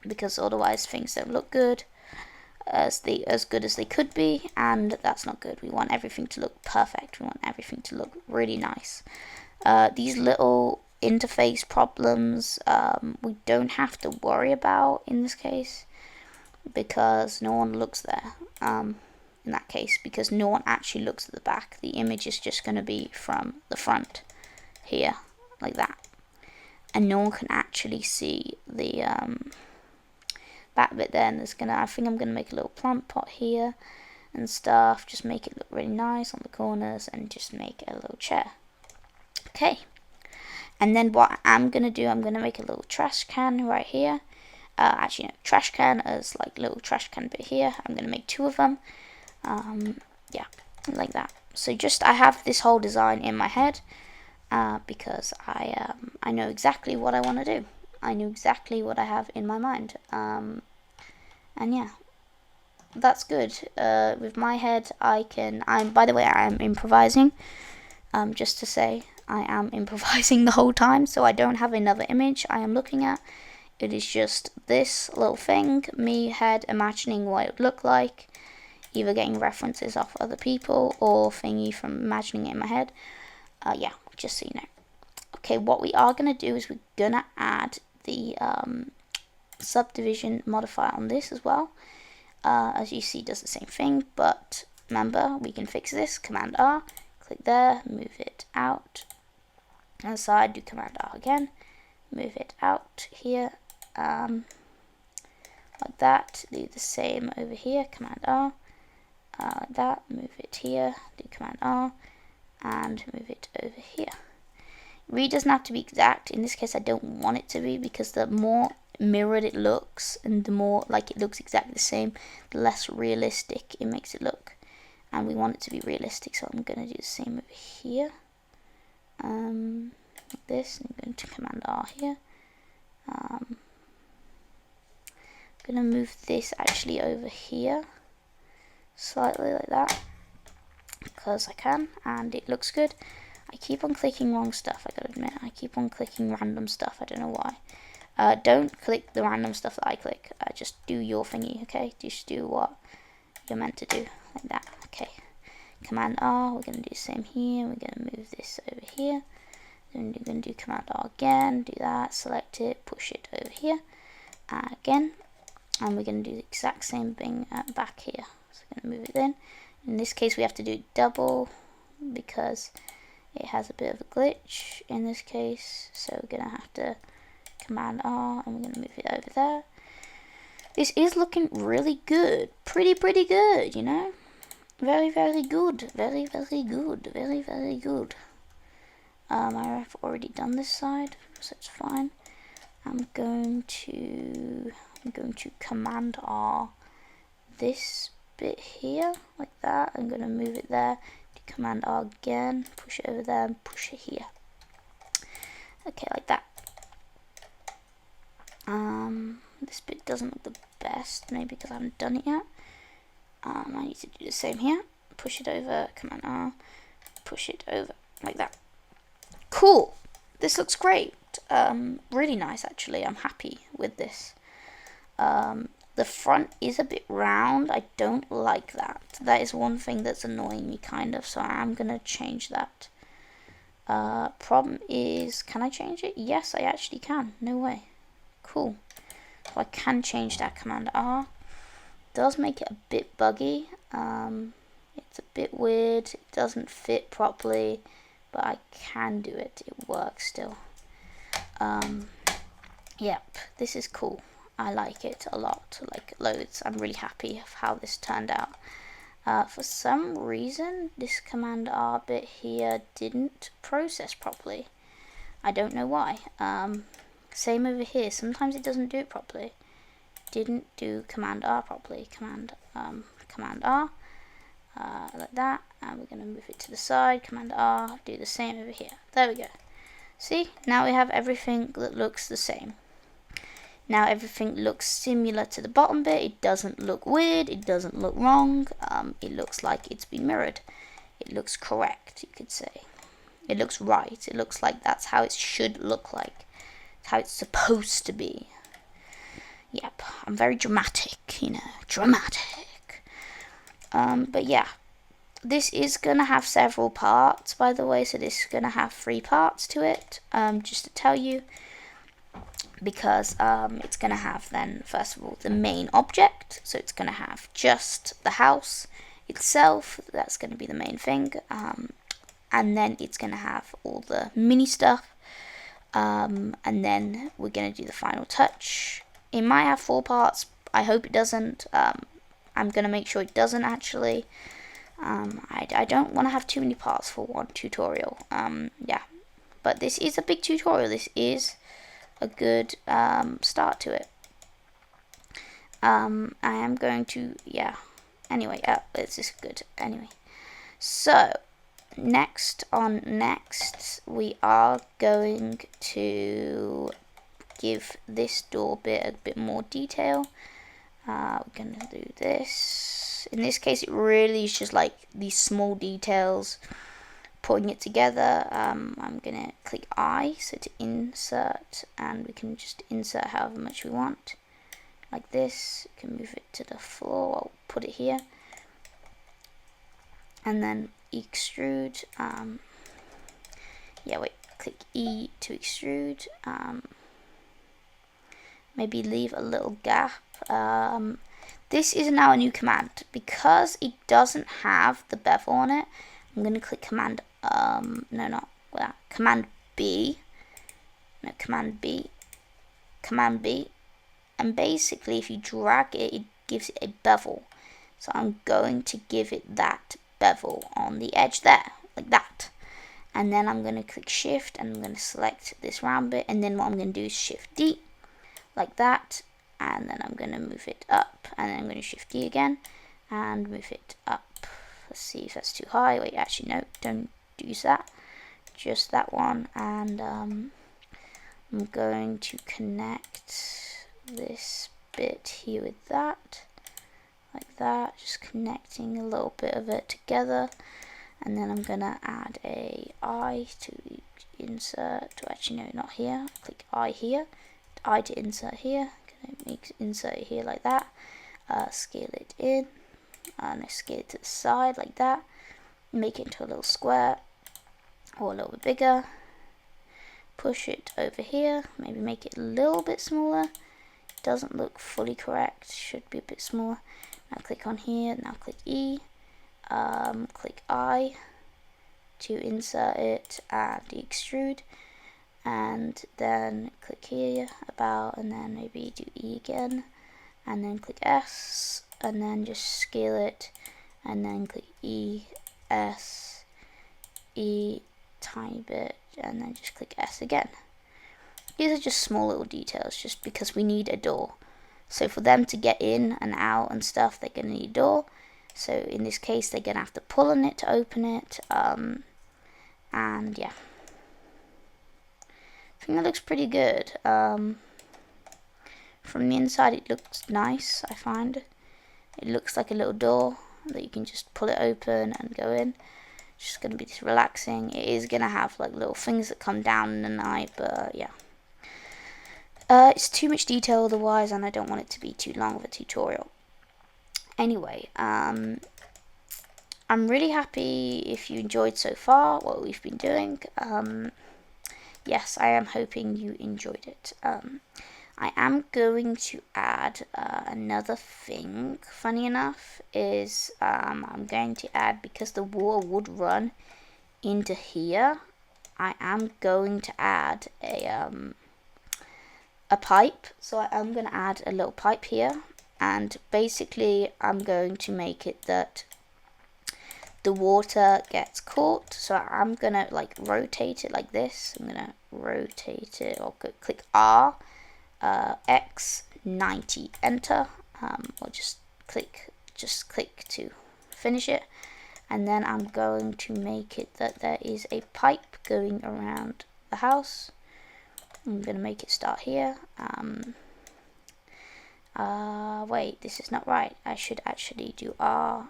because otherwise things don't look good as good as they could be, and that's not good. We want everything to look perfect. We want everything to look really nice. These little interface problems we don't have to worry about in this case, because no one looks there. In that case, because no one actually looks at the back. The image is just going to be from the front here, like that, and no one can actually see the that bit there. And there's gonna, I think I'm gonna make a little plant pot here and stuff, just make it look really nice on the corners, and just make a little chair. Okay, and then what I'm gonna do, I'm gonna make a little trash can right here. Actually no, trash can as like little trash can bit here. I'm gonna make 2 of them. Yeah, like that. So just, I have this whole design in my head, because I know exactly what I want to do. I knew exactly what I have in my mind. And yeah, that's good. With my head, by the way, I am improvising. Just to say, I am improvising the whole time, so I don't have another image I am looking at. It is just this little thing, me head imagining what it would look like, either getting references off other people or thingy from imagining it in my head. Yeah, just so you know. Okay, what we are going to do is we're going to add the subdivision modifier on this as well. As you see, it does the same thing, but remember, we can fix this. Command R, click there, move it out. On the side, do Command R again, move it out here, like that. Do the same over here, Command R, like that, move it here, do Command R, and move it over here. It really doesn't have to be exact. In this case, I don't want it to be, because the more mirrored it looks and the more like it looks exactly the same, the less realistic it makes it look. And we want it to be realistic, so I'm going to do the same over here. Like this, and I'm going to Command R here. I'm going to move this actually over here, slightly like that, because I can, and it looks good. I keep on clicking wrong stuff, I gotta admit. I keep on clicking random stuff, I don't know why. Don't click the random stuff that I click. Just do your thingy, okay? Just do what you're meant to do, like that. Okay. Command R, we're going to do the same here. We're going to move this over here. Then we're going to do Command R again, do that, select it, push it over here. Again. And we're going to do the exact same thing back here. So we're going to move it in. In this case, we have to do it double because it has a bit of a glitch in this case. So we're going to have to Command R, and we're going to move it over there. This is looking really good. Pretty good, you know? Very good. Very good. Very good. I have already done this side, so it's fine. I'm going to Command R this bit here, like that. I'm going to move it there. Do Command R again, push it over there, and push it here. Okay, like that. This bit doesn't look the best, maybe because I haven't done it yet. I need to do the same here. Push it over, Command R, push it over, like that. Cool. This looks great. Really nice, actually. I'm happy with this. The front is a bit round. I don't like that. That is one thing that's annoying me, kind of, so I'm going to change that. Problem is, can I change it? Yes, I actually can. No way. Cool. So I can change that. Command R. Does make it a bit buggy. It's a bit weird. It doesn't fit properly, but I can do it. It works still. Yep, this is cool. I like it a lot, like loads. I'm really happy of how this turned out. For some reason, this Command R bit here didn't process properly. I don't know why. Same over here. Sometimes it doesn't do it properly. Didn't do Command R properly. Command R, like that. And we're going to move it to the side. Command R, do the same over here. There we go. See, now we have everything that looks the same. Now everything looks similar to the bottom bit. It doesn't look weird. It doesn't look wrong. It looks like it's been mirrored. It looks correct, you could say. It looks right. It looks like that's how it should look like. It's how it's supposed to be. Yep, I'm very dramatic, you know, dramatic. But yeah, this is going to have several parts, by the way, so this is going to have 3 parts to it, just to tell you, because it's going to have then, first of all, the main object, so it's going to have just the house itself, that's going to be the main thing, and then it's going to have all the mini stuff, and then we're going to do the final touch. It might have 4 parts. I hope it doesn't. I'm going to make sure it doesn't, actually. I don't want to have too many parts for one tutorial. Yeah. But this is a big tutorial. This is a good start to it. I am going to, yeah. Anyway, this is good. Anyway. So, next, we are going to give this door bit a bit more detail. We're going to do this. In this case, it really is just like these small details, putting it together. I'm going to click I, so to insert, and we can just insert however much we want. Like this, you can move it to the floor, I'll put it here. And then extrude, click E to extrude, maybe leave a little gap. This is now a new command. Because it doesn't have the bevel on it, I'm going to click Command B, and basically if you drag it, it gives it a bevel. So I'm going to give it that bevel on the edge there, like that. And then I'm going to click Shift and I'm going to select this round bit, and then what I'm going to do is Shift D, like that, and then I'm going to move it up, and then I'm going to Shift D again and move it up. Let's see if that's too high. Wait, actually no, don't use that, just that one. And I'm going to connect this bit here with that, like that, just connecting a little bit of it together. And then I'm gonna add a I to insert, actually no, not here, click I here, I to insert here, gonna insert it here like that, scale it in, and scale it to the side like that, make it into a little square, or a little bit bigger, push it over here, maybe make it a little bit smaller, doesn't look fully correct, should be a bit smaller. Now click on here, now click E, click I to insert it and extrude, and then click here about, and then maybe do E again, and then click S, and then just scale it, and then click E, S, E, tiny bit, and then just click S again. These are just small little details, just because we need a door. So for them to get in and out and stuff, they're going to need a door. So in this case, they're going to have to pull on it to open it. And yeah, I think that looks pretty good. From the inside, it looks nice, I find. It looks like a little door that you can just pull it open and go in. It's just going to be just relaxing. It is going to have like little things that come down in the night, but yeah. It's too much detail otherwise, and I don't want it to be too long of a tutorial. Anyway, I'm really happy if you enjoyed so far what we've been doing. Yes, I am hoping you enjoyed it. I am going to add another thing, funny enough, is I'm going to add, because the water would run into here, I am going to add a pipe. So I am going to add a little pipe here, and basically I'm going to make it that the water gets caught. So I'm going to like rotate it like this. I'm going to rotate it, or click R, X, 90, enter, or just click to finish it. And then I'm going to make it that there is a pipe going around the house. I'm going to make it start here. Wait, this is not right. I should actually do R,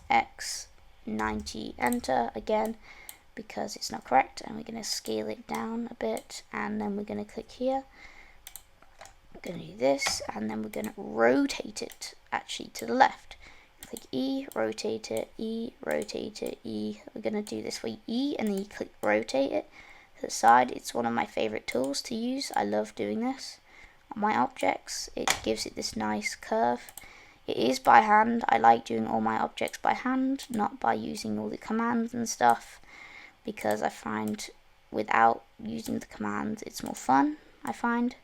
X, 90, enter again, because it's not correct. And we're going to scale it down a bit, and then we're going to click here. We're going to do this, and then we're going to rotate it actually to the left. Click E, rotate it, E, rotate it, E. We're going to do this for E, and then you click rotate it to the side. It's one of my favorite tools to use. I love doing this on my objects. It gives it this nice curve. It is by hand. I like doing all my objects by hand, not by using all the commands and stuff, because I find without using the commands it's more fun. I find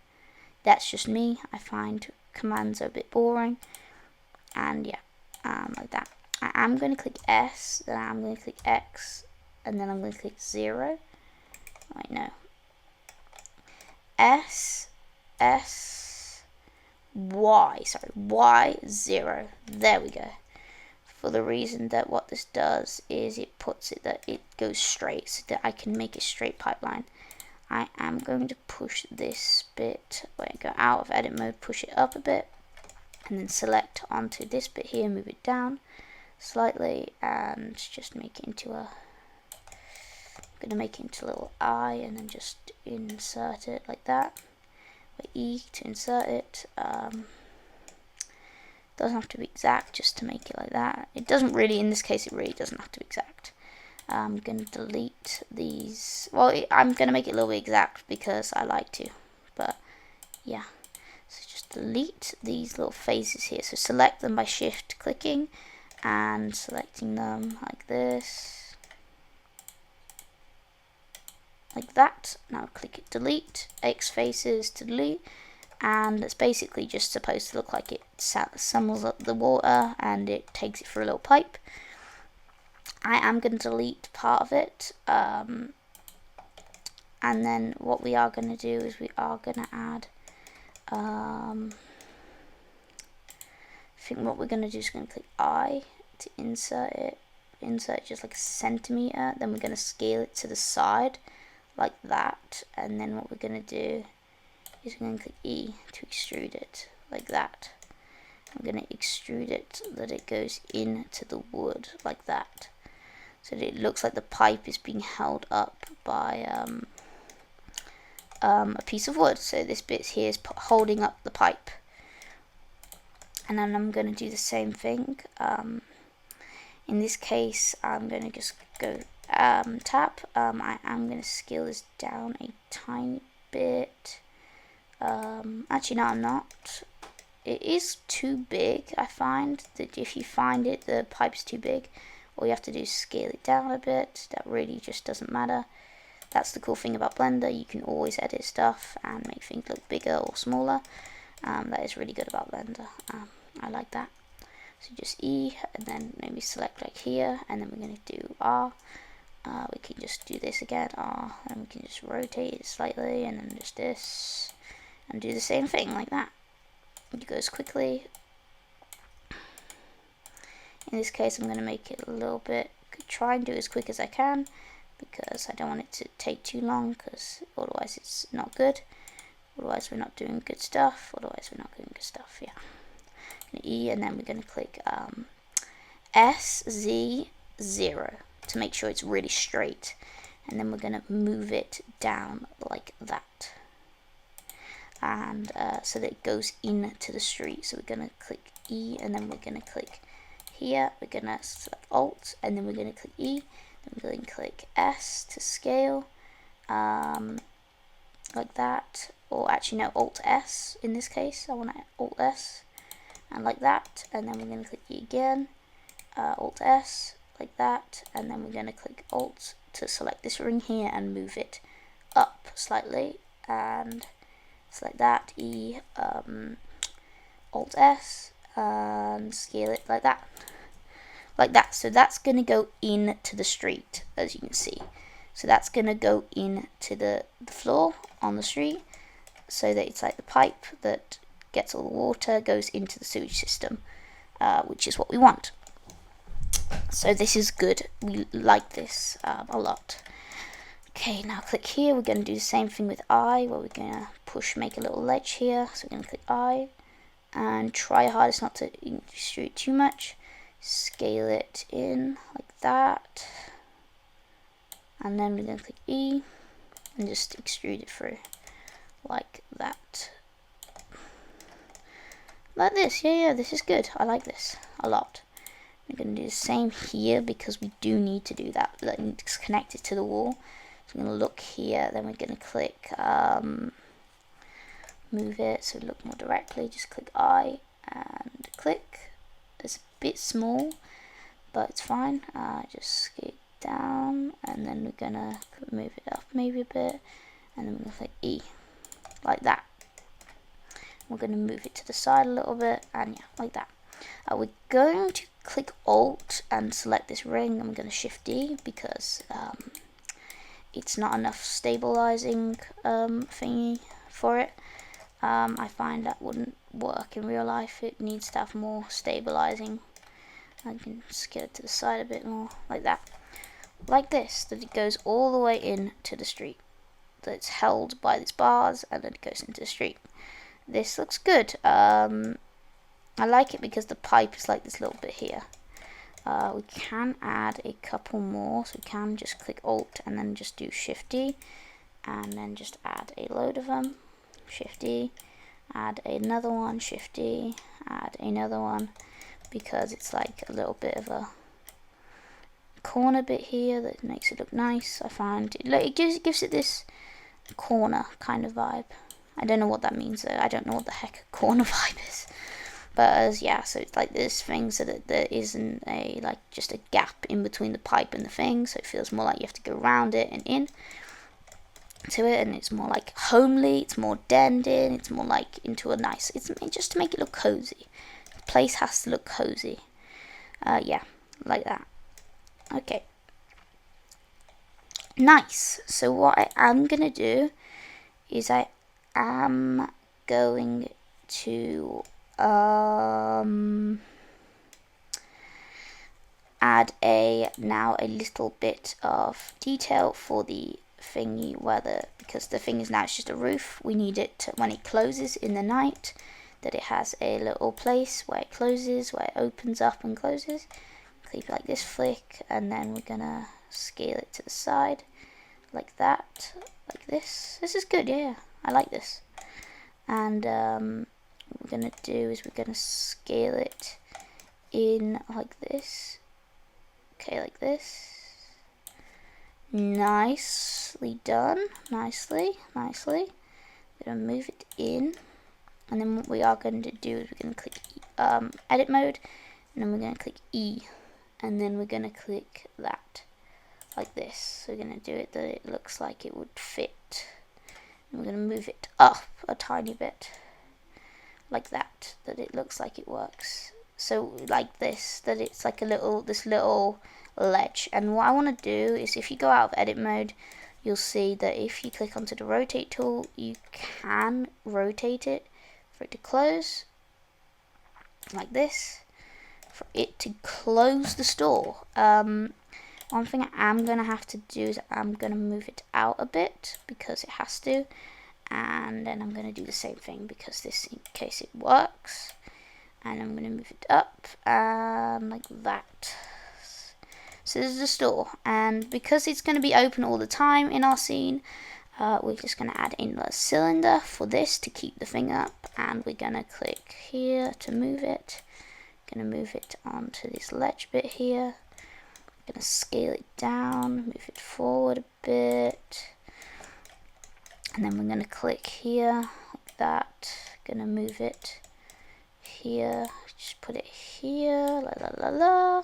that's just me. I find commands are a bit boring, and yeah, like that. I'm going to click S, then I'm going to click X, and then I'm going to click 0. Wait, no. S, Y, sorry, Y, 0. There we go. For the reason that what this does is it puts it that it goes straight, so that I can make a straight pipeline. I am going to push this bit, where I go out of edit mode, push it up a bit, and then select onto this bit here, move it down slightly, and just make it into a, I'm going to make it into a little eye, and then just insert it like that, with E to insert it. Doesn't have to be exact, just to make it like that. It doesn't really, in this case, it really doesn't have to be exact. I'm going to delete these. Well, I'm going to make it a little bit exact because I like to. But, yeah. So just delete these little faces here. So select them by shift clicking and selecting them like this. Like that. Now click it, delete. X faces to delete. And it's basically just supposed to look like it summons up the water and it takes it through a little pipe. I am going to delete part of it, and then what we are going to do is we are going to add, I think what we're going to do is going to click I to insert it just like a centimeter, then we're going to scale it to the side like that, and then what we're going to do is we're going to click E to extrude it like that. I'm going to extrude it so that it goes into the wood like that. So that it looks like the pipe is being held up by a piece of wood. So this bit here is holding up the pipe. And then I'm going to do the same thing. In this case, I'm going to just go tap. I am going to scale this down a tiny bit. Actually, no, I'm not. It is too big. I find that if you find it, the pipe's too big. All you have to do is scale it down a bit. That really just doesn't matter. That's the cool thing about Blender. You can always edit stuff and make things look bigger or smaller. That is really good about Blender. I like that. So just E, and then maybe select like here, and then we're going to do R. We can just do this again, R, and we can just rotate it slightly, and then just this, and do the same thing like that. It goes quickly. In this case, I'm going to make it a little bit, try and do it as quick as I can, because I don't want it to take too long, because otherwise it's not good. Otherwise we're not doing good stuff. Yeah. E, and then we're going to click SZ0 to make sure it's really straight. And then we're going to move it down like that. And so that it goes into the street. So we're going to click E, and then we're going to click here, we're going to select Alt, and then we're going to click E, then we're going to click S to scale, like that, or actually no, Alt S in this case, I want to Alt S, and like that, and then we're going to click E again, Alt S, like that, and then we're going to click Alt to select this ring here and move it up slightly, and select that, E, Alt S, and scale it like that. So that's going to go into the street, as you can see. So that's going to go into the floor on the street, so that it's like the pipe that gets all the water, goes into the sewage system, which is what we want. So this is good. We like this a lot. Okay, now click here. We're going to do the same thing with I, where we're going to make a little ledge here. So we're going to click I, and try your hardest not to extrude too much. Scale it in like that, and then we're going to click E and just extrude it through like that, like this. Yeah, this is good. I like this a lot. We're going to do the same here because we do need to do that. It's connected to the wall. So we're going to look here, then we're going to click move it so we look more directly. Just click I and click. It's a bit small, but it's fine. Just scale it down, and then we're gonna move it up maybe a bit, and then we're gonna click E, like that. We're gonna move it to the side a little bit, and yeah, like that. We're going to click Alt and select this ring, and we're gonna Shift D because it's not enough stabilizing thingy for it. I find that wouldn't work in real life. It needs to have more stabilizing. I can scale it to the side a bit more, like that. Like this, that it goes all the way into the street. that's held by these bars, and then it goes into the street. This looks good. I like it because the pipe is like this little bit here. We can add a couple more, so we can just click Alt and then just do Shift D, and then just add a load of them. Shift D, add another one, Shift D, add another one, because it's like a little bit of a corner bit here that makes it look nice. I find it gives it this corner kind of vibe. I don't know what that means though. I don't know what the heck a corner vibe is. But yeah, so it's like this thing, so that there isn't a like just a gap in between the pipe and the thing, so it feels more like you have to go around it and in to it, and it's more like homely, it's more denned in, it's more like into a nice, it's just to make it look cozy. The place has to look cozy. Yeah, like that. Okay. Nice. So what I am gonna do is I am going to add a little bit of detail for the thingy, because the thing is now it's just a roof. We need it to, when it closes in the night, that it has a little place where it closes, where it opens up and closes. Keep it like this, flick, and then we're gonna scale it to the side like that, like this. This is good, yeah, I like this. And what we're gonna do is we're gonna scale it in like this. Okay, like this. Nicely done. Nicely. We're gonna move it in, and then what we are going to do is we're gonna click edit mode, and then we're gonna click E, and then we're gonna click that like this. So we're gonna do it that it looks like it would fit. And we're gonna move it up a tiny bit, like that it looks like it works. So like this, that it's like this little ledge. And what I want to do is, if you go out of edit mode, you'll see that if you click onto the rotate tool, you can rotate it for it to close like this, for it to close the store. One thing I am gonna have to do is I'm gonna move it out a bit because it has to, and then I'm gonna do the same thing because this, in case it works, and I'm gonna move it up like that. So this is the store, and because it's going to be open all the time in our scene, we're just going to add in a cylinder for this to keep the thing up, and we're going to click here to move it. Going to move it onto this ledge bit here. Going to scale it down, move it forward a bit, and then we're going to click here like that. Going to move it here, just put it here, la la la la.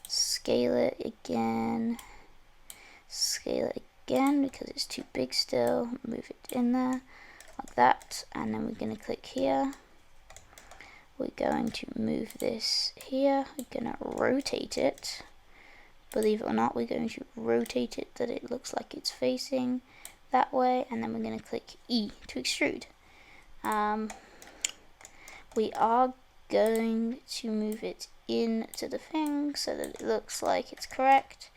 Scale it again because it's too big still. Move it in there like that, and then we're going to click here. We're going to move this here. We're going to rotate it. Believe it or not, we're going to rotate it that it looks like it's facing that way, and then we're going to click E to extrude. We are going to move it into the thing so that it looks like it's correct.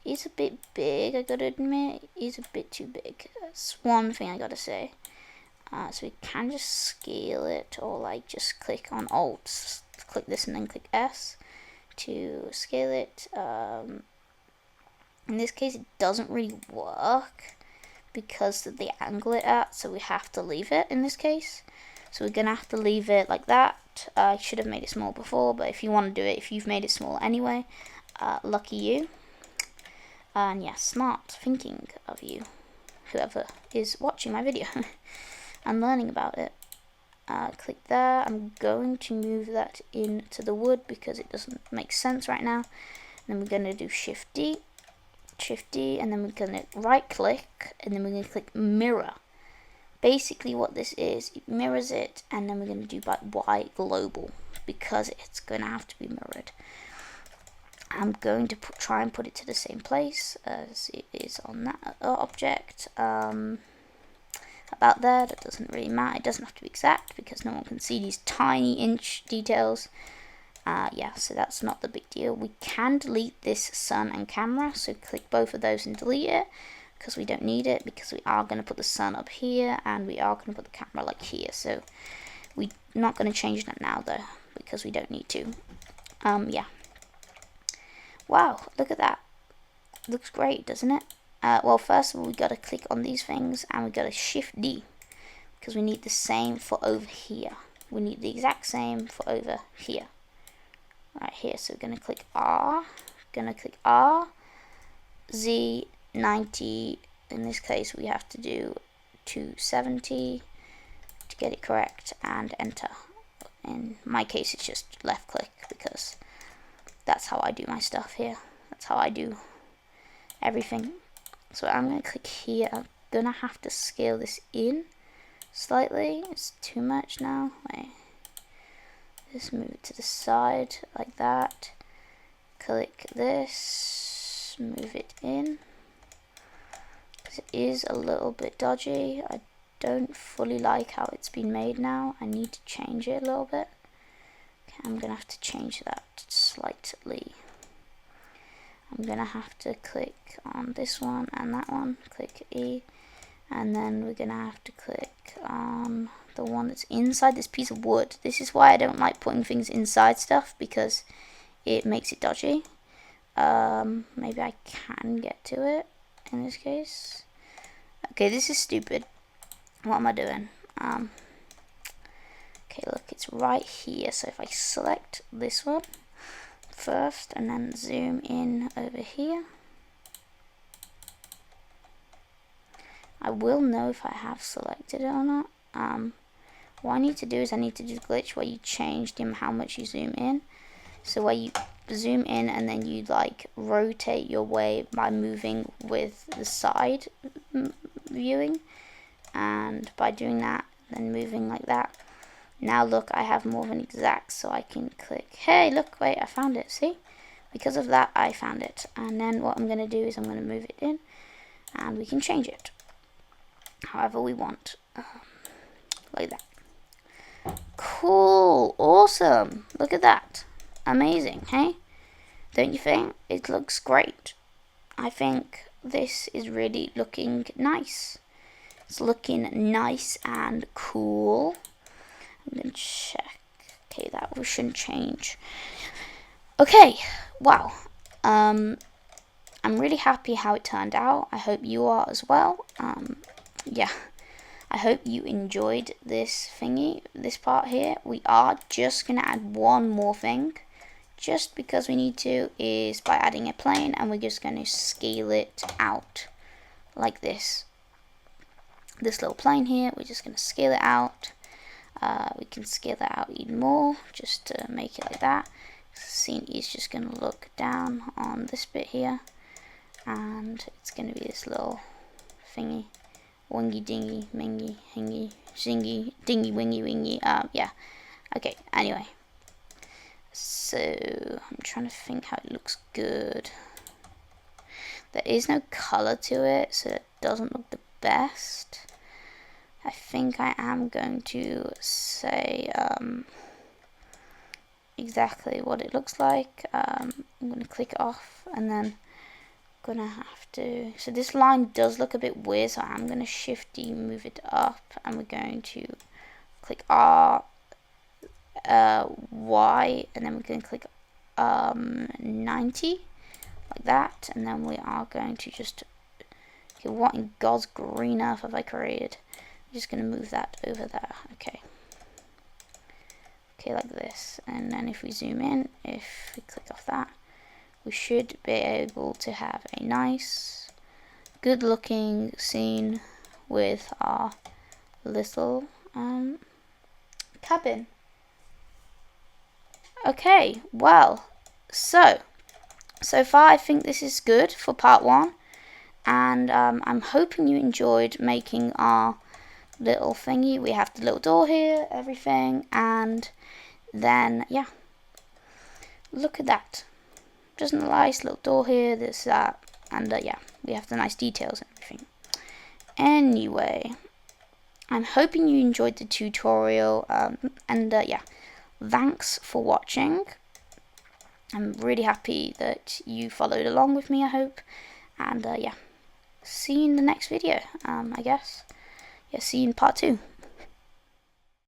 It's a bit big, I gotta admit. It is a bit too big. That's one thing I gotta say. So we can just scale it, or like just click on Alt, click this and then click S to scale it. In this case it doesn't really work because of the angle it at, so we have to leave it in this case. So we're gonna have to leave it like that. I should have made it small before, but if you want to do it, if you've made it small anyway, lucky you. And yeah, smart thinking of you, whoever is watching my video and learning about it. Click there. I'm going to move that into the wood because it doesn't make sense right now. And then we're going to do Shift D, and then we're going to right click, and then we're going to click mirror. Basically what this is, it mirrors it, and then we're going to do by Y global because it's going to have to be mirrored. I'm going to try and put it to the same place as it is on that object. About there, that doesn't really matter. It doesn't have to be exact because no one can see these tiny inch details. Yeah, so that's not the big deal. We can delete this sun and camera, so click both of those and delete it. because we don't need it, because we are going to put the sun up here and we are going to put the camera like here. So we're not going to change that now though, because we don't need to. Yeah. Wow, look at that. Looks great, doesn't it? Well, first of all, we got to click on these things and we got to Shift D, because we need the same for over here. We need the exact same for over here. Right here, so we're going to click R, Z, 90, in this case we have to do 270 to get it correct, and enter. In my case it's just left click, because that's how I do my stuff here. That's how I do everything. So I'm going to click here. I'm going to have to scale this in slightly. It's too much now. Wait. Just move it to the side like that. Click this. Move it in. Because it is a little bit dodgy. I don't fully like how it's been made now. I need to change it a little bit. Okay, I'm going to have to change that slightly. I'm going to have to click on this one and that one. Click E. And then we're going to have to click on the one that's inside this piece of wood. This is why I don't like putting things inside stuff, because it makes it dodgy. Maybe I can get to it in this case. Okay, this is stupid. What am I doing? Okay, look, it's right here. So if I select this one first and then zoom in over here, I will know if I have selected it or not. What I need to do is I need to do the glitch where you change how much you zoom in. So where you zoom in and then you like rotate your way by moving with the side viewing, and by doing that then moving like that. Now look, I have more of an exact, so I can click, hey look, wait, I found it, see? Because of that I found it. And then what I'm going to do is I'm going to move it in and we can change it however we want, like that. Cool, awesome, look at that, amazing, hey? Don't you think? It looks great. I think this is really looking nice. It's looking nice and cool. I'm gonna check. Okay, that we shouldn't change. Okay, wow. I'm really happy how it turned out. I hope you are as well. Yeah, I hope you enjoyed this thingy, this part here. We are just gonna add one more thing, just because we need to, is by adding a plane, and we're just going to scale it out like this. This little plane here, we're just going to scale it out. We can scale that out even more, just to make it like that. The scene is just going to look down on this bit here, and it's going to be this little thingy. Wingy dingy, mingy, hingy, zingy, dingy, wingy, wingy. Yeah. Okay, anyway. So, I'm trying to think how it looks good. There is no color to it, so it doesn't look the best. I think I am going to say exactly what it looks like. I'm going to click it off, and then I'm going to have to... So this line does look a bit weird, so I'm going to Shift D, move it up, and we're going to click R, Y, and then we're going to click 90 like that, and then we are going to just, okay, what in God's green earth have I created? I'm just going to move that over there. Okay, like this, and then if we zoom in, if we click off that, we should be able to have a nice good looking scene with our little cabin. Okay, well, so far I think this is good for part 1, and I'm hoping you enjoyed making our little thingy. We have the little door here, everything, and then, yeah, look at that. Just a nice little door here, this, that, and yeah, we have the nice details and everything. Anyway, I'm hoping you enjoyed the tutorial, and yeah, thanks for watching. I'm really happy that you followed along with me, I hope, and yeah, see you in the next video, I guess. Yeah, see you in part 2.